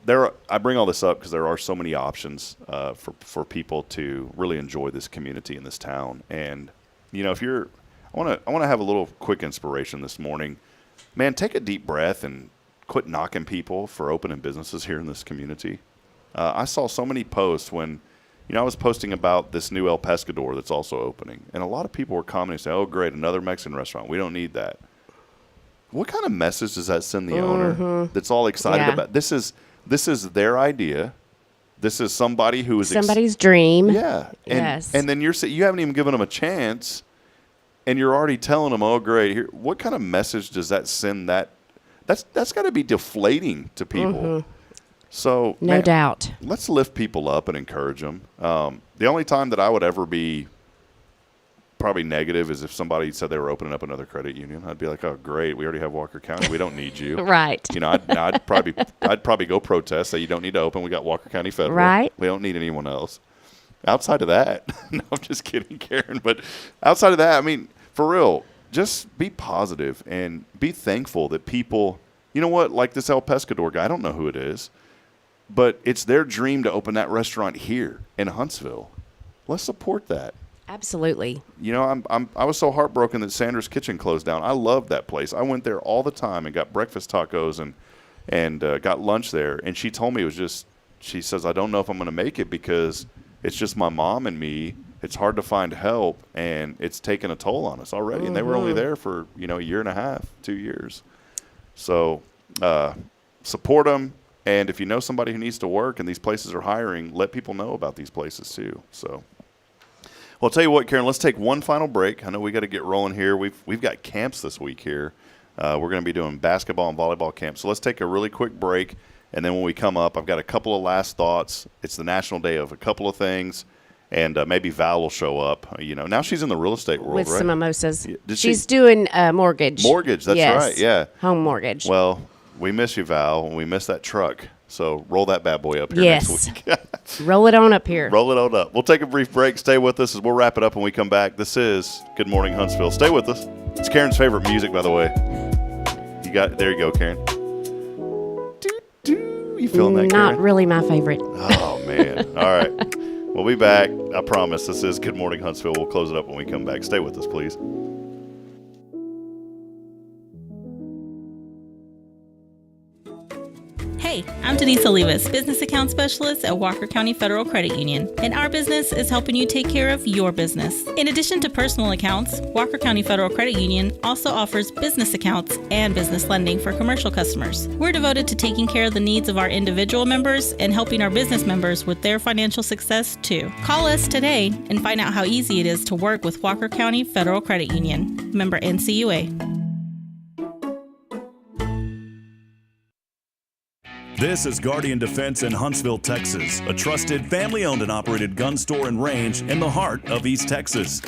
I bring all this up because there are so many options for people to really enjoy this community in this town. And, I want to have a little quick inspiration this morning. Man, take a deep breath and quit knocking people for opening businesses here in this community. I saw so many posts when, I was posting about this new El Pescador that's also opening. And a lot of people were commenting saying, oh, great, another Mexican restaurant. We don't need that. What kind of message does that send the owner that's all excited about? This is their idea. This is somebody who is somebody's dream. Yeah. And then you haven't even given them a chance. And you're already telling them, oh, great. What kind of message does that send? That's got to be deflating to people. So, no doubt. Let's lift people up and encourage them. The only time that I would ever be probably negative is if somebody said they were opening up another credit union. I'd be like, oh, great. We already have Walker County. We don't need you. Right. I'd probably go protest, say you don't need to open. We got Walker County Federal. Right. We don't need anyone else. Outside of that, no, I'm just kidding, Karen. But outside of that, for real, just be positive and be thankful that people, like this El Pescador guy, I don't know who it is, but it's their dream to open that restaurant here in Huntsville. Let's support that. Absolutely. I was so heartbroken that Sandra's Kitchen closed down. I loved that place. I went there all the time and got breakfast tacos and got lunch there. And she told me she says, I don't know if I'm going to make it because it's just my mom and me. It's hard to find help, and it's taken a toll on us already. And they were only there for, a year and a half, 2 years. So support them, And if you know somebody who needs to work and these places are hiring, let people know about these places too. So, well, I'll tell you what, Karen, let's take one final break. I know we got to get rolling here. We've got camps this week here. We're going to be doing basketball and volleyball camps. So let's take a really quick break. And then when we come up, I've got a couple of last thoughts. It's the national day of a couple of things. And maybe Val will show up. Now she's in the real estate world, with right? some mimosas. Did She's doing mortgage. Mortgage, that's yes. right, yeah. Home mortgage. Well, we miss you, Val, and we miss that truck. So roll that bad boy up here yes. next week. Roll it on up here. Roll it on up. We'll take a brief break. Stay with us as we'll wrap it up when we come back. This is Good Morning Huntsville. Stay with us. It's Karen's favorite music, by the way. There you go, Karen. You feeling that, Karen? Not really my favorite. Oh, man. All right. We'll be back. I promise. This is Good Morning Huntsville. We'll close it up when we come back. Stay with us, please. Hey, I'm Denise Olivas, Business Account Specialist at Walker County Federal Credit Union, and our business is helping you take care of your business. In addition to personal accounts, Walker County Federal Credit Union also offers business accounts and business lending for commercial customers. We're devoted to taking care of the needs of our individual members and helping our business members with their financial success too. Call us today and find out how easy it is to work with Walker County Federal Credit Union. Member NCUA. This is Guardian Defense in Huntsville, Texas, a trusted family-owned and operated gun store and range in the heart of East Texas.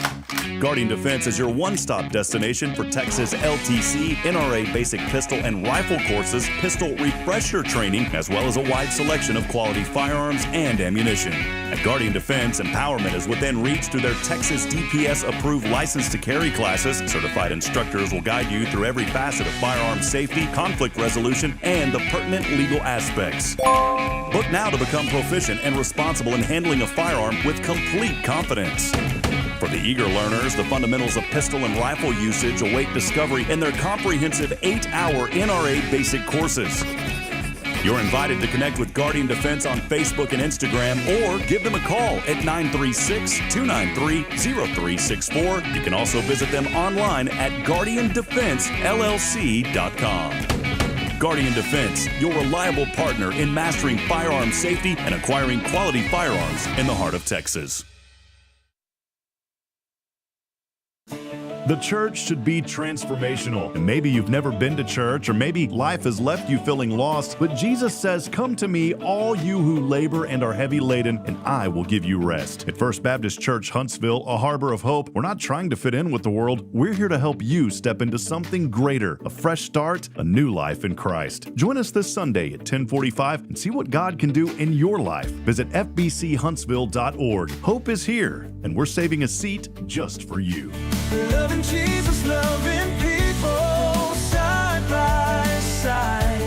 Guardian Defense is your one-stop destination for Texas LTC, NRA basic pistol and rifle courses, pistol refresher training, as well as a wide selection of quality firearms and ammunition. At Guardian Defense, empowerment is within reach through their Texas DPS-approved license to carry classes. Certified instructors will guide you through every facet of firearm safety, conflict resolution, and the pertinent legal aspects. Book now to become proficient and responsible in handling a firearm with complete confidence. For the eager learners, the fundamentals of pistol and rifle usage await discovery in their comprehensive 8-hour NRA basic courses. You're invited to connect with Guardian Defense on Facebook and Instagram, or give them a call at 936-293-0364. You can also visit them online at guardiandefensellc.com. Guardian Defense, your reliable partner in mastering firearm safety and acquiring quality firearms in the heart of Texas. The church should be transformational. And maybe you've never been to church, or maybe life has left you feeling lost, but Jesus says, "Come to me, all you who labor and are heavy laden, and I will give you rest." At First Baptist Church Huntsville, a harbor of hope, we're not trying to fit in with the world. We're here to help you step into something greater, a fresh start, a new life in Christ. Join us this Sunday at 10:45 and see what God can do in your life. Visit fbchuntsville.org. Hope is here, and we're saving a seat just for you. Loving Jesus, loving people side by side.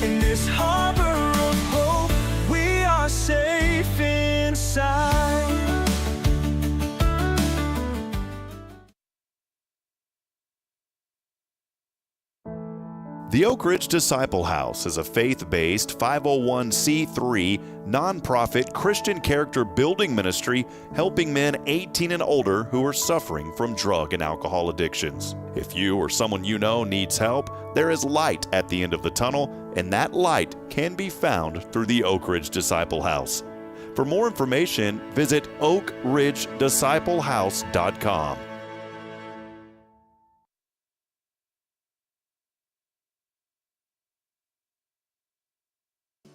In this harbor of hope, we are safe inside. The Oak Ridge Disciple House is a faith-based 501c3 nonprofit Christian character building ministry helping men 18 and older who are suffering from drug and alcohol addictions. If you or someone you know needs help, there is light at the end of the tunnel, and that light can be found through the Oak Ridge Disciple House. For more information, visit oakridgedisciplehouse.com.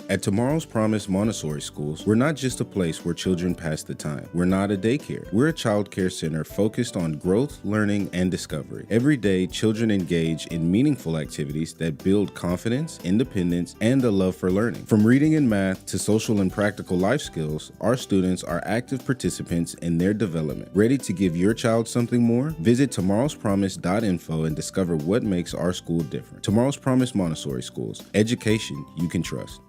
At Tomorrow's Promise Montessori Schools, we're not just a place where children pass the time. We're not a daycare. We're a child care center focused on growth, learning, and discovery. Every day, children engage in meaningful activities that build confidence, independence, and a love for learning. From reading and math to social and practical life skills, our students are active participants in their development. Ready to give your child something more? Visit tomorrowspromise.info and discover what makes our school different. Tomorrow's Promise Montessori Schools. Education you can trust.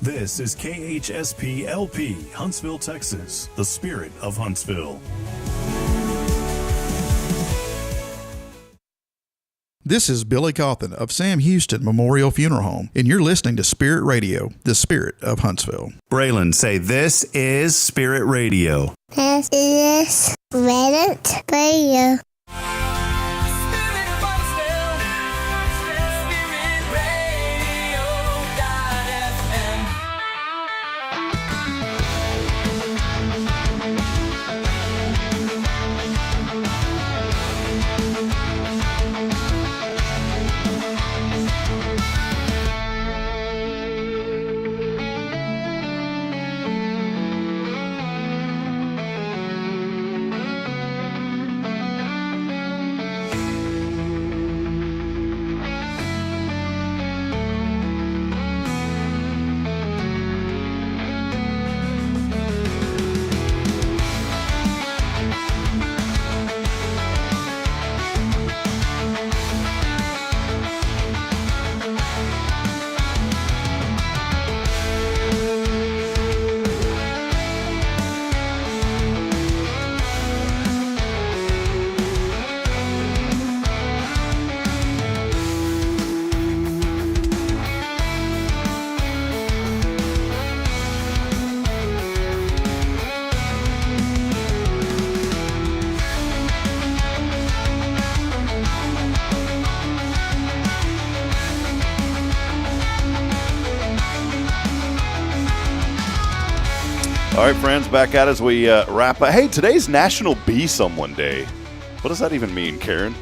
This is KHSP LP, Huntsville, Texas, the spirit of Huntsville. This is Billy Cawthon of Sam Houston Memorial Funeral Home, and you're listening to Spirit Radio, the spirit of Huntsville. Braylon, say, this is Spirit Radio. This is Spirit Radio. All right, friends, back at as we wrap up. Hey, today's National Be Someone Day. What does that even mean, Karen?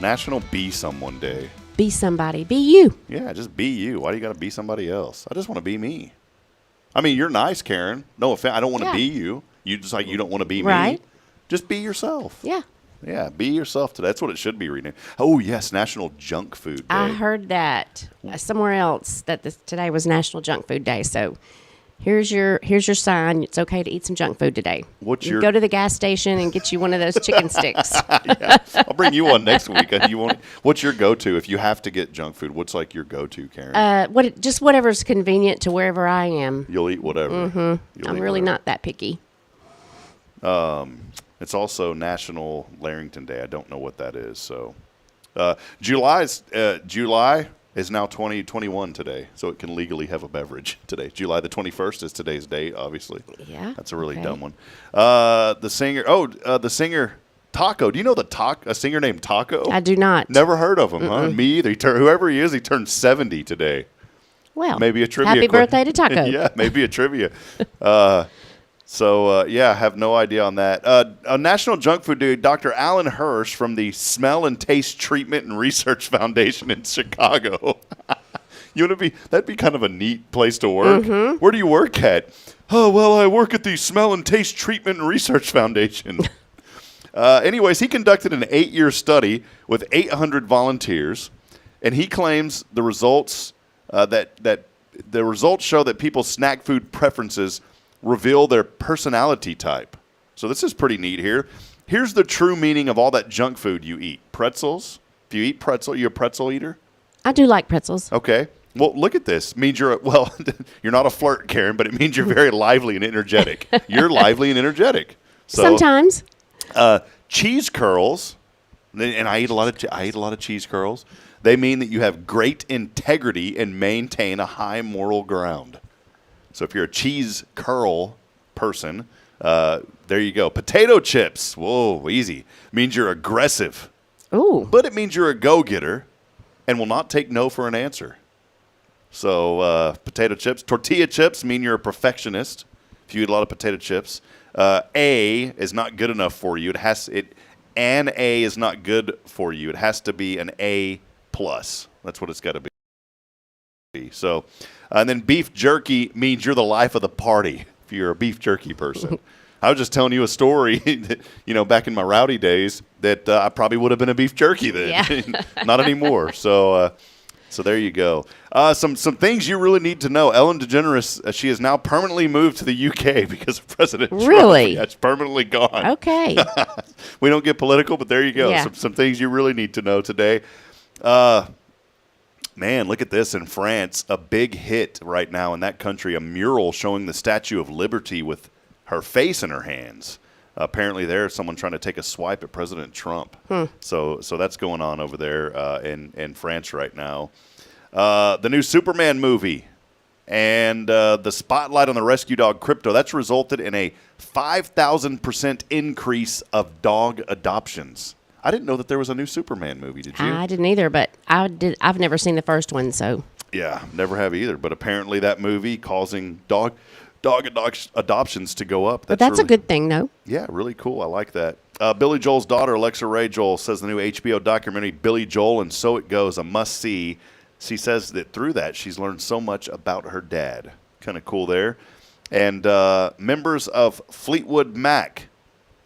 National Be Someone Day. Be somebody. Be you. Yeah, just be you. Why do you got to be somebody else? I just want to be me. I mean, you're nice, Karen. No offense. I don't want to be you. You just like you don't want to be me. Just be yourself. Yeah. Yeah, be yourself today. That's what it should be renamed. Oh, yes, National Junk Food Day. I heard that somewhere else that today was National Junk Food Day. So here's your sign. It's okay to eat some junk food today. Go to the gas station and get you one of those chicken sticks. Yeah, I'll bring you one next week. What's your go-to if you have to get junk food? What's like your go-to, Karen? Just whatever's convenient to wherever I am. You'll eat whatever. Mm-hmm. I'm really not that picky. It's also National Larrington Day. I don't know what that is. So, July is now 2021 today, so it can legally have a beverage today. July the 21st is today's date, obviously. Yeah. That's a really dumb one. The singer Taco. Do you know a singer named Taco? I do not. Never heard of him, huh? Me either. Whoever he is, he turned 70 today. Well, maybe a trivia. Happy birthday to Taco. Yeah, maybe a trivia. So, I have no idea on that. A National Junk Food Day, Dr. Alan Hirsch from the Smell and Taste Treatment and Research Foundation in Chicago. That'd be kind of a neat place to work. Mm-hmm. Where do you work at? Oh, well, I work at the Smell and Taste Treatment and Research Foundation. Anyways, he conducted an 8-year study with 800 volunteers, and he claims the results that the results show that people's snack food preferences reveal their personality type. So this is pretty neat here. Here's the true meaning of all that junk food you eat. Pretzels. If you eat pretzel, you're a pretzel eater? I do like pretzels. Okay. Well, look at this. It means you're not a flirt, Karen, but it means you're very lively and energetic. You're lively and energetic. So, sometimes. Cheese curls, and I eat a lot of cheese curls. They mean that you have great integrity and maintain a high moral ground. So if you're a cheese curl person, there you go. Potato chips, whoa, easy. Means you're aggressive. Ooh. But it means you're a go-getter and will not take no for an answer. So potato chips. Tortilla chips mean you're a perfectionist if you eat a lot of potato chips. A is not good enough for you. An A is not good for you. It has to be an A+. That's what it's got to be. So, and then beef jerky means you're the life of the party if you're a beef jerky person. I was just telling you a story, that, back in my rowdy days that I probably would have been a beef jerky then. Yeah. Not anymore. So there you go. Some things you really need to know. Ellen DeGeneres, she has now permanently moved to the UK because of President Trump. Really? Yeah, it's permanently gone. Okay. We don't get political, but there you go. Yeah. Some things you really need to know today. Man, look at this in France. A big hit right now in that country. A mural showing the Statue of Liberty with her face in her hands. Apparently, there's someone trying to take a swipe at President Trump. So that's going on over there in France right now. The new Superman movie and the spotlight on the rescue dog Crypto, that's resulted in a 5,000% increase of dog adoptions. I didn't know that there was a new Superman movie. Did you? I didn't either, but I've never seen the first one, so. Yeah, never have either. But apparently that movie causing dog adoptions to go up. But that's really, a good thing, though. Yeah, really cool. I like that. Billy Joel's daughter, Alexa Ray Joel, says the new HBO documentary, Billy Joel and So It Goes, a must-see. She says that through that, she's learned so much about her dad. Kind of cool there. And members of Fleetwood Mac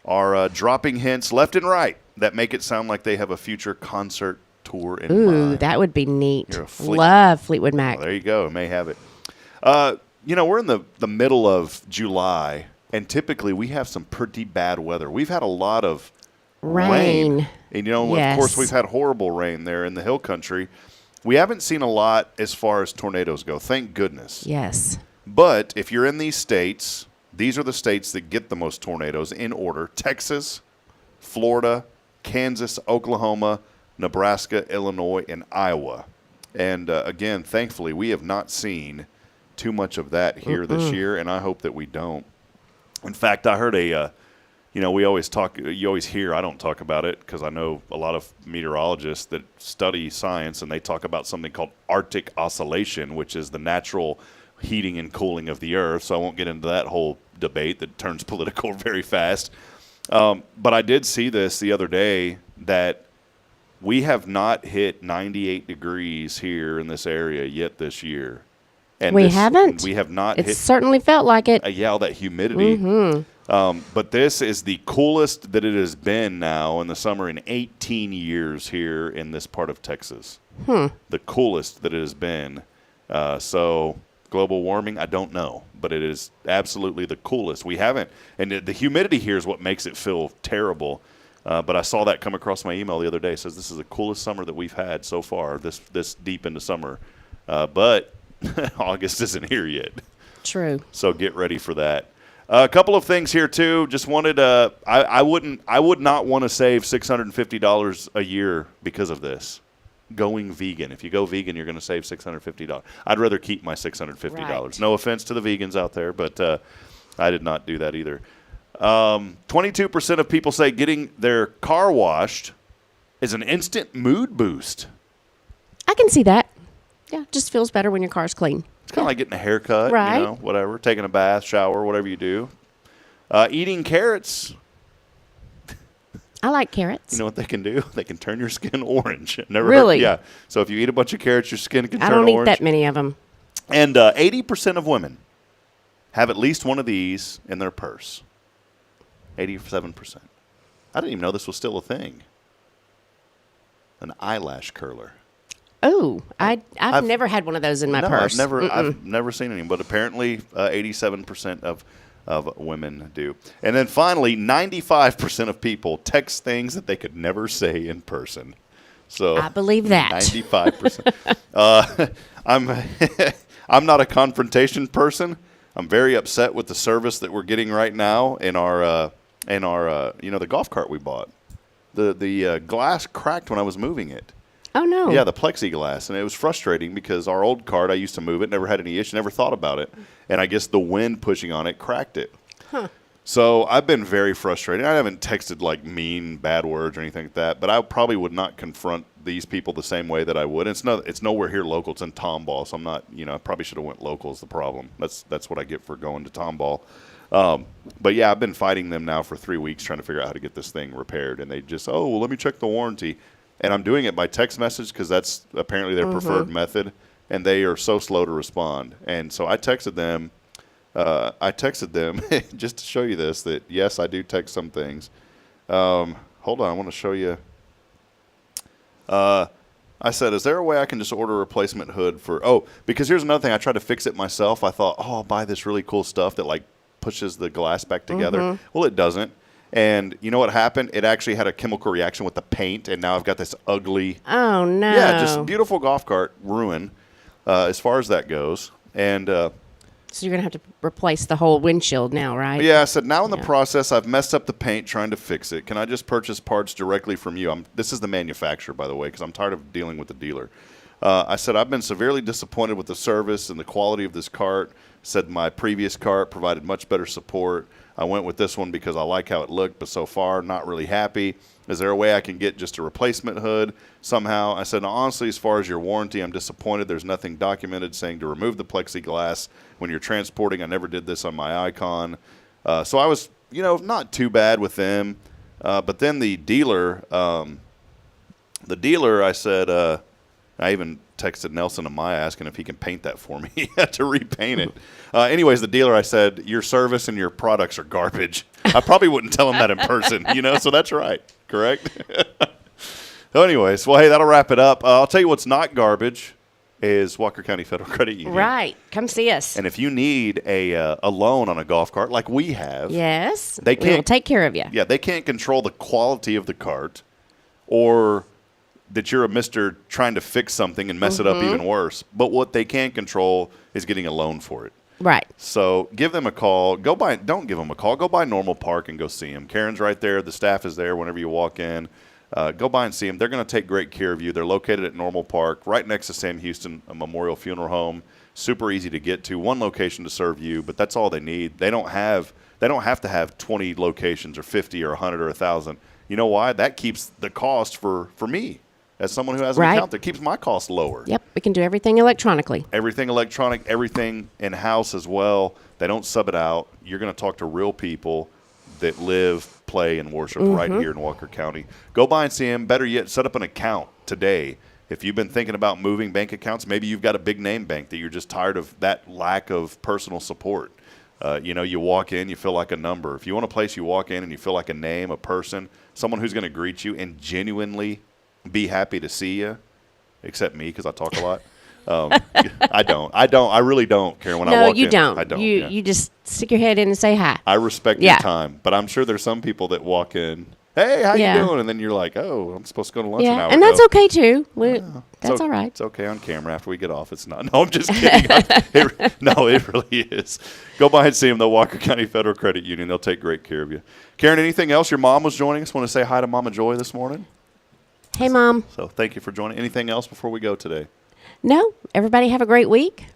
are dropping hints left and right that make it sound like they have a future concert tour in mind. Ooh, that would be neat. Love Fleetwood Mac. Well, there you go. May have it. We're in the middle of July, and typically we have some pretty bad weather. We've had a lot of rain. And, Yes. Of course, we've had horrible rain there in the hill country. We haven't seen a lot as far as tornadoes go, thank goodness. Yes. But if you're in these states, these are the states that get the most tornadoes in order: Texas, Florida, Kansas, Oklahoma, Nebraska, Illinois, and Iowa. And again, thankfully, we have not seen too much of that here this year, and I hope that we don't. In fact, I heard we always talk, you always hear, I don't talk about it because I know a lot of meteorologists that study science, and they talk about something called Arctic oscillation, which is the natural heating and cooling of the earth. So I won't get into that whole debate that turns political very fast. But I did see this the other day that we have not hit 98 degrees here in this area yet this year. And we haven't? We have not. It's certainly felt like it. All that humidity. But this is the coolest that it has been now in the summer in 18 years here in this part of Texas. The coolest that it has been. So global warming, I don't know, but it is absolutely the coolest. We haven't, and the humidity here is what makes it feel terrible. But I saw that come across my email the other day. It says this is the coolest summer that we've had so far, this deep into summer. But August isn't here yet. True. So get ready for that. A couple of things here too. Just wanted I would not want to save $650 a year because of this. Going vegan. If you go vegan, you're going to save $650. I'd rather keep my $650. Right. No offense to the vegans out there, but I did not do that either. 22% of people say getting their car washed is an instant mood boost. I can see that. Yeah, it just feels better when your car's clean. It's kind of like getting a haircut, right? Whatever, taking a bath, shower, whatever you do. Eating carrots. I like carrots. You know what they can do? They can turn your skin orange. Really? Yeah. So if you eat a bunch of carrots, your skin can turn orange. I don't eat that many of them. And 80% of women have at least one of these in their purse. 87%. I didn't even know this was still a thing. An eyelash curler. Oh, I've never had one of those in my purse. I've never seen any, but apparently 87% of women do. And then finally, 95% of people text things that they could never say in person. So I believe that. 95%. I'm not a confrontation person. I'm very upset with the service that we're getting right now in our the golf cart we bought. The glass cracked when I was moving it. Oh, no. Yeah, the plexiglass. And it was frustrating because our old cart, I used to move it, never had any issue, never thought about it. And I guess the wind pushing on it cracked it. Huh. So I've been very frustrated. I haven't texted like mean, bad words or anything like that, but I probably would not confront these people the same way that I would. It's nowhere here local. It's in Tomball, so I'm not, I probably should have went local is the problem. That's what I get for going to Tomball. But yeah, I've been fighting them now for 3 weeks trying to figure out how to get this thing repaired. And they just, let me check the warranty. And I'm doing it by text message because that's apparently their preferred method. And they are so slow to respond. And so I texted them just to show you this, that yes, I do text some things. Hold on, I want to show you. I said, is there a way I can just order a replacement hood because here's another thing. I tried to fix it myself. I thought, I'll buy this really cool stuff that like pushes the glass back together. Well, it doesn't. And you know what happened? It actually had a chemical reaction with the paint, and now I've got this ugly. Oh, no. Yeah, just beautiful golf cart ruin as far as that goes. And So you're going to have to replace the whole windshield now, right? Yeah, I said, now in the process, I've messed up the paint trying to fix it. Can I just purchase parts directly from you? This is the manufacturer, by the way, because I'm tired of dealing with the dealer. I said, I've been severely disappointed with the service and the quality of this cart. Said my previous cart provided much better support. I went with this one because I like how it looked, but so far, not really happy. Is there a way I can get just a replacement hood somehow? I said, honestly, as far as your warranty, I'm disappointed. There's nothing documented saying to remove the plexiglass when you're transporting. I never did this on my Icon. So I was, not too bad with them. But then the dealer, I said, I even texted Nelson and Maya asking if he can paint that for me to repaint it. Anyways, the dealer, I said, your service and your products are garbage. I probably wouldn't tell him that in person, so that's right. Correct? So anyways, well, hey, that'll wrap it up. I'll tell you what's not garbage is Walker County Federal Credit Union. Right. Come see us. And if you need a loan on a golf cart like we have. Yes. We will take care of you. Yeah, they can't control the quality of the cart or that you're a mister trying to fix something and mess it up even worse. But what they can control is getting a loan for it. Right. So give them a call. Don't give them a call. Go by Normal Park and go see them. Karen's right there. The staff is there whenever you walk in. Go by and see them. They're going to take great care of you. They're located at Normal Park, right next to Sam Houston Memorial Funeral Home. Super easy to get to. One location to serve you, but that's all they need. They don't have to have 20 locations or 50 or 100 or 1,000. You know why? That keeps the cost for me. As someone who has an account, that keeps my costs lower. Yep, we can do everything electronically. Everything electronic, everything in-house as well. They don't sub it out. You're going to talk to real people that live, play, and worship right here in Walker County. Go by and see them. Better yet, set up an account today. If you've been thinking about moving bank accounts, maybe you've got a big name bank that you're just tired of that lack of personal support. You walk in, you feel like a number. If you want a place you walk in and you feel like a name, a person, someone who's going to greet you and genuinely be happy to see you, except me because I talk a lot. I really don't, Karen, when I walk in. No, you don't. I don't. You just stick your head in and say hi. I respect your time, but I'm sure there's some people that walk in, hey, how you doing? And then you're like, oh, I'm supposed to go to lunch an hour and ago. that's okay, too. That's all right. It's okay on camera after we get off. It's not. No, I'm just kidding. It really is. Go by and see them, though, Walker County Federal Credit Union. They'll take great care of you. Karen, anything else? Your mom was joining us. Want to say hi to Mama Joy this morning? Hey, Mom. So thank you for joining. Anything else before we go today? No. Everybody have a great week.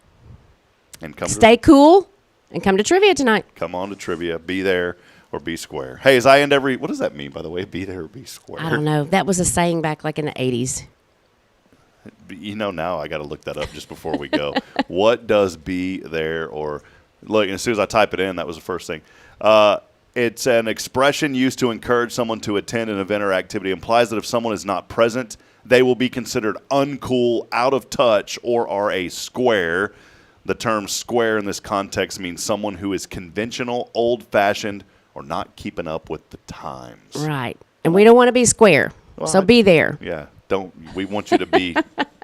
And stay cool and come to trivia tonight. Come on to trivia. Be there or be square. Hey, as I end what does that mean, by the way? Be there or be square? I don't know. That was a saying back like in the 80s. Now I got to look that up just before we go. What does be there or look? And as soon as I type it in, that was the first thing. It's an expression used to encourage someone to attend an event or activity. It implies that if someone is not present, they will be considered uncool, out of touch, or are a square. The term square in this context means someone who is conventional, old-fashioned, or not keeping up with the times. Right. And we don't want to be square, so be there. Yeah. We want you to be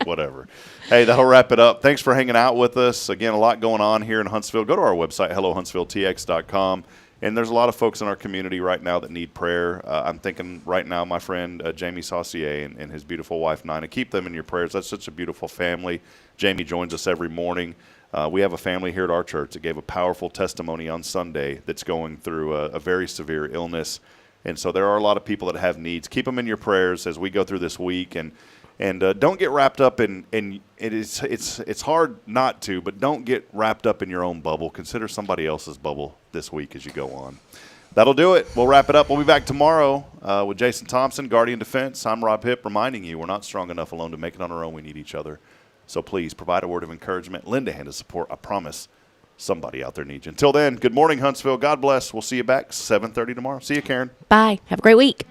whatever. Hey, that'll wrap it up. Thanks for hanging out with us. Again, a lot going on here in Huntsville. Go to our website, hellohuntsvilletx.com. And there's a lot of folks in our community right now that need prayer. I'm thinking right now, my friend Jamie Saucier and his beautiful wife, Nina. Keep them in your prayers. That's such a beautiful family. Jamie joins us every morning. We have a family here at our church that gave a powerful testimony on Sunday that's going through a very severe illness. And so there are a lot of people that have needs. Keep them in your prayers as we go through this week. And don't get wrapped up in it's hard not to, but don't get wrapped up in your own bubble. Consider somebody else's bubble this week as you go on. That'll do it. We'll wrap it up. We'll be back tomorrow with Jason Thompson, Guardian Defense. I'm Rob Hipp, reminding you we're not strong enough alone to make it on our own. We need each other. So please provide a word of encouragement. Lend a hand of support. I promise somebody out there needs you. Until then, good morning, Huntsville. God bless. We'll see you back 7:30 tomorrow. See you, Karen. Bye. Have a great week.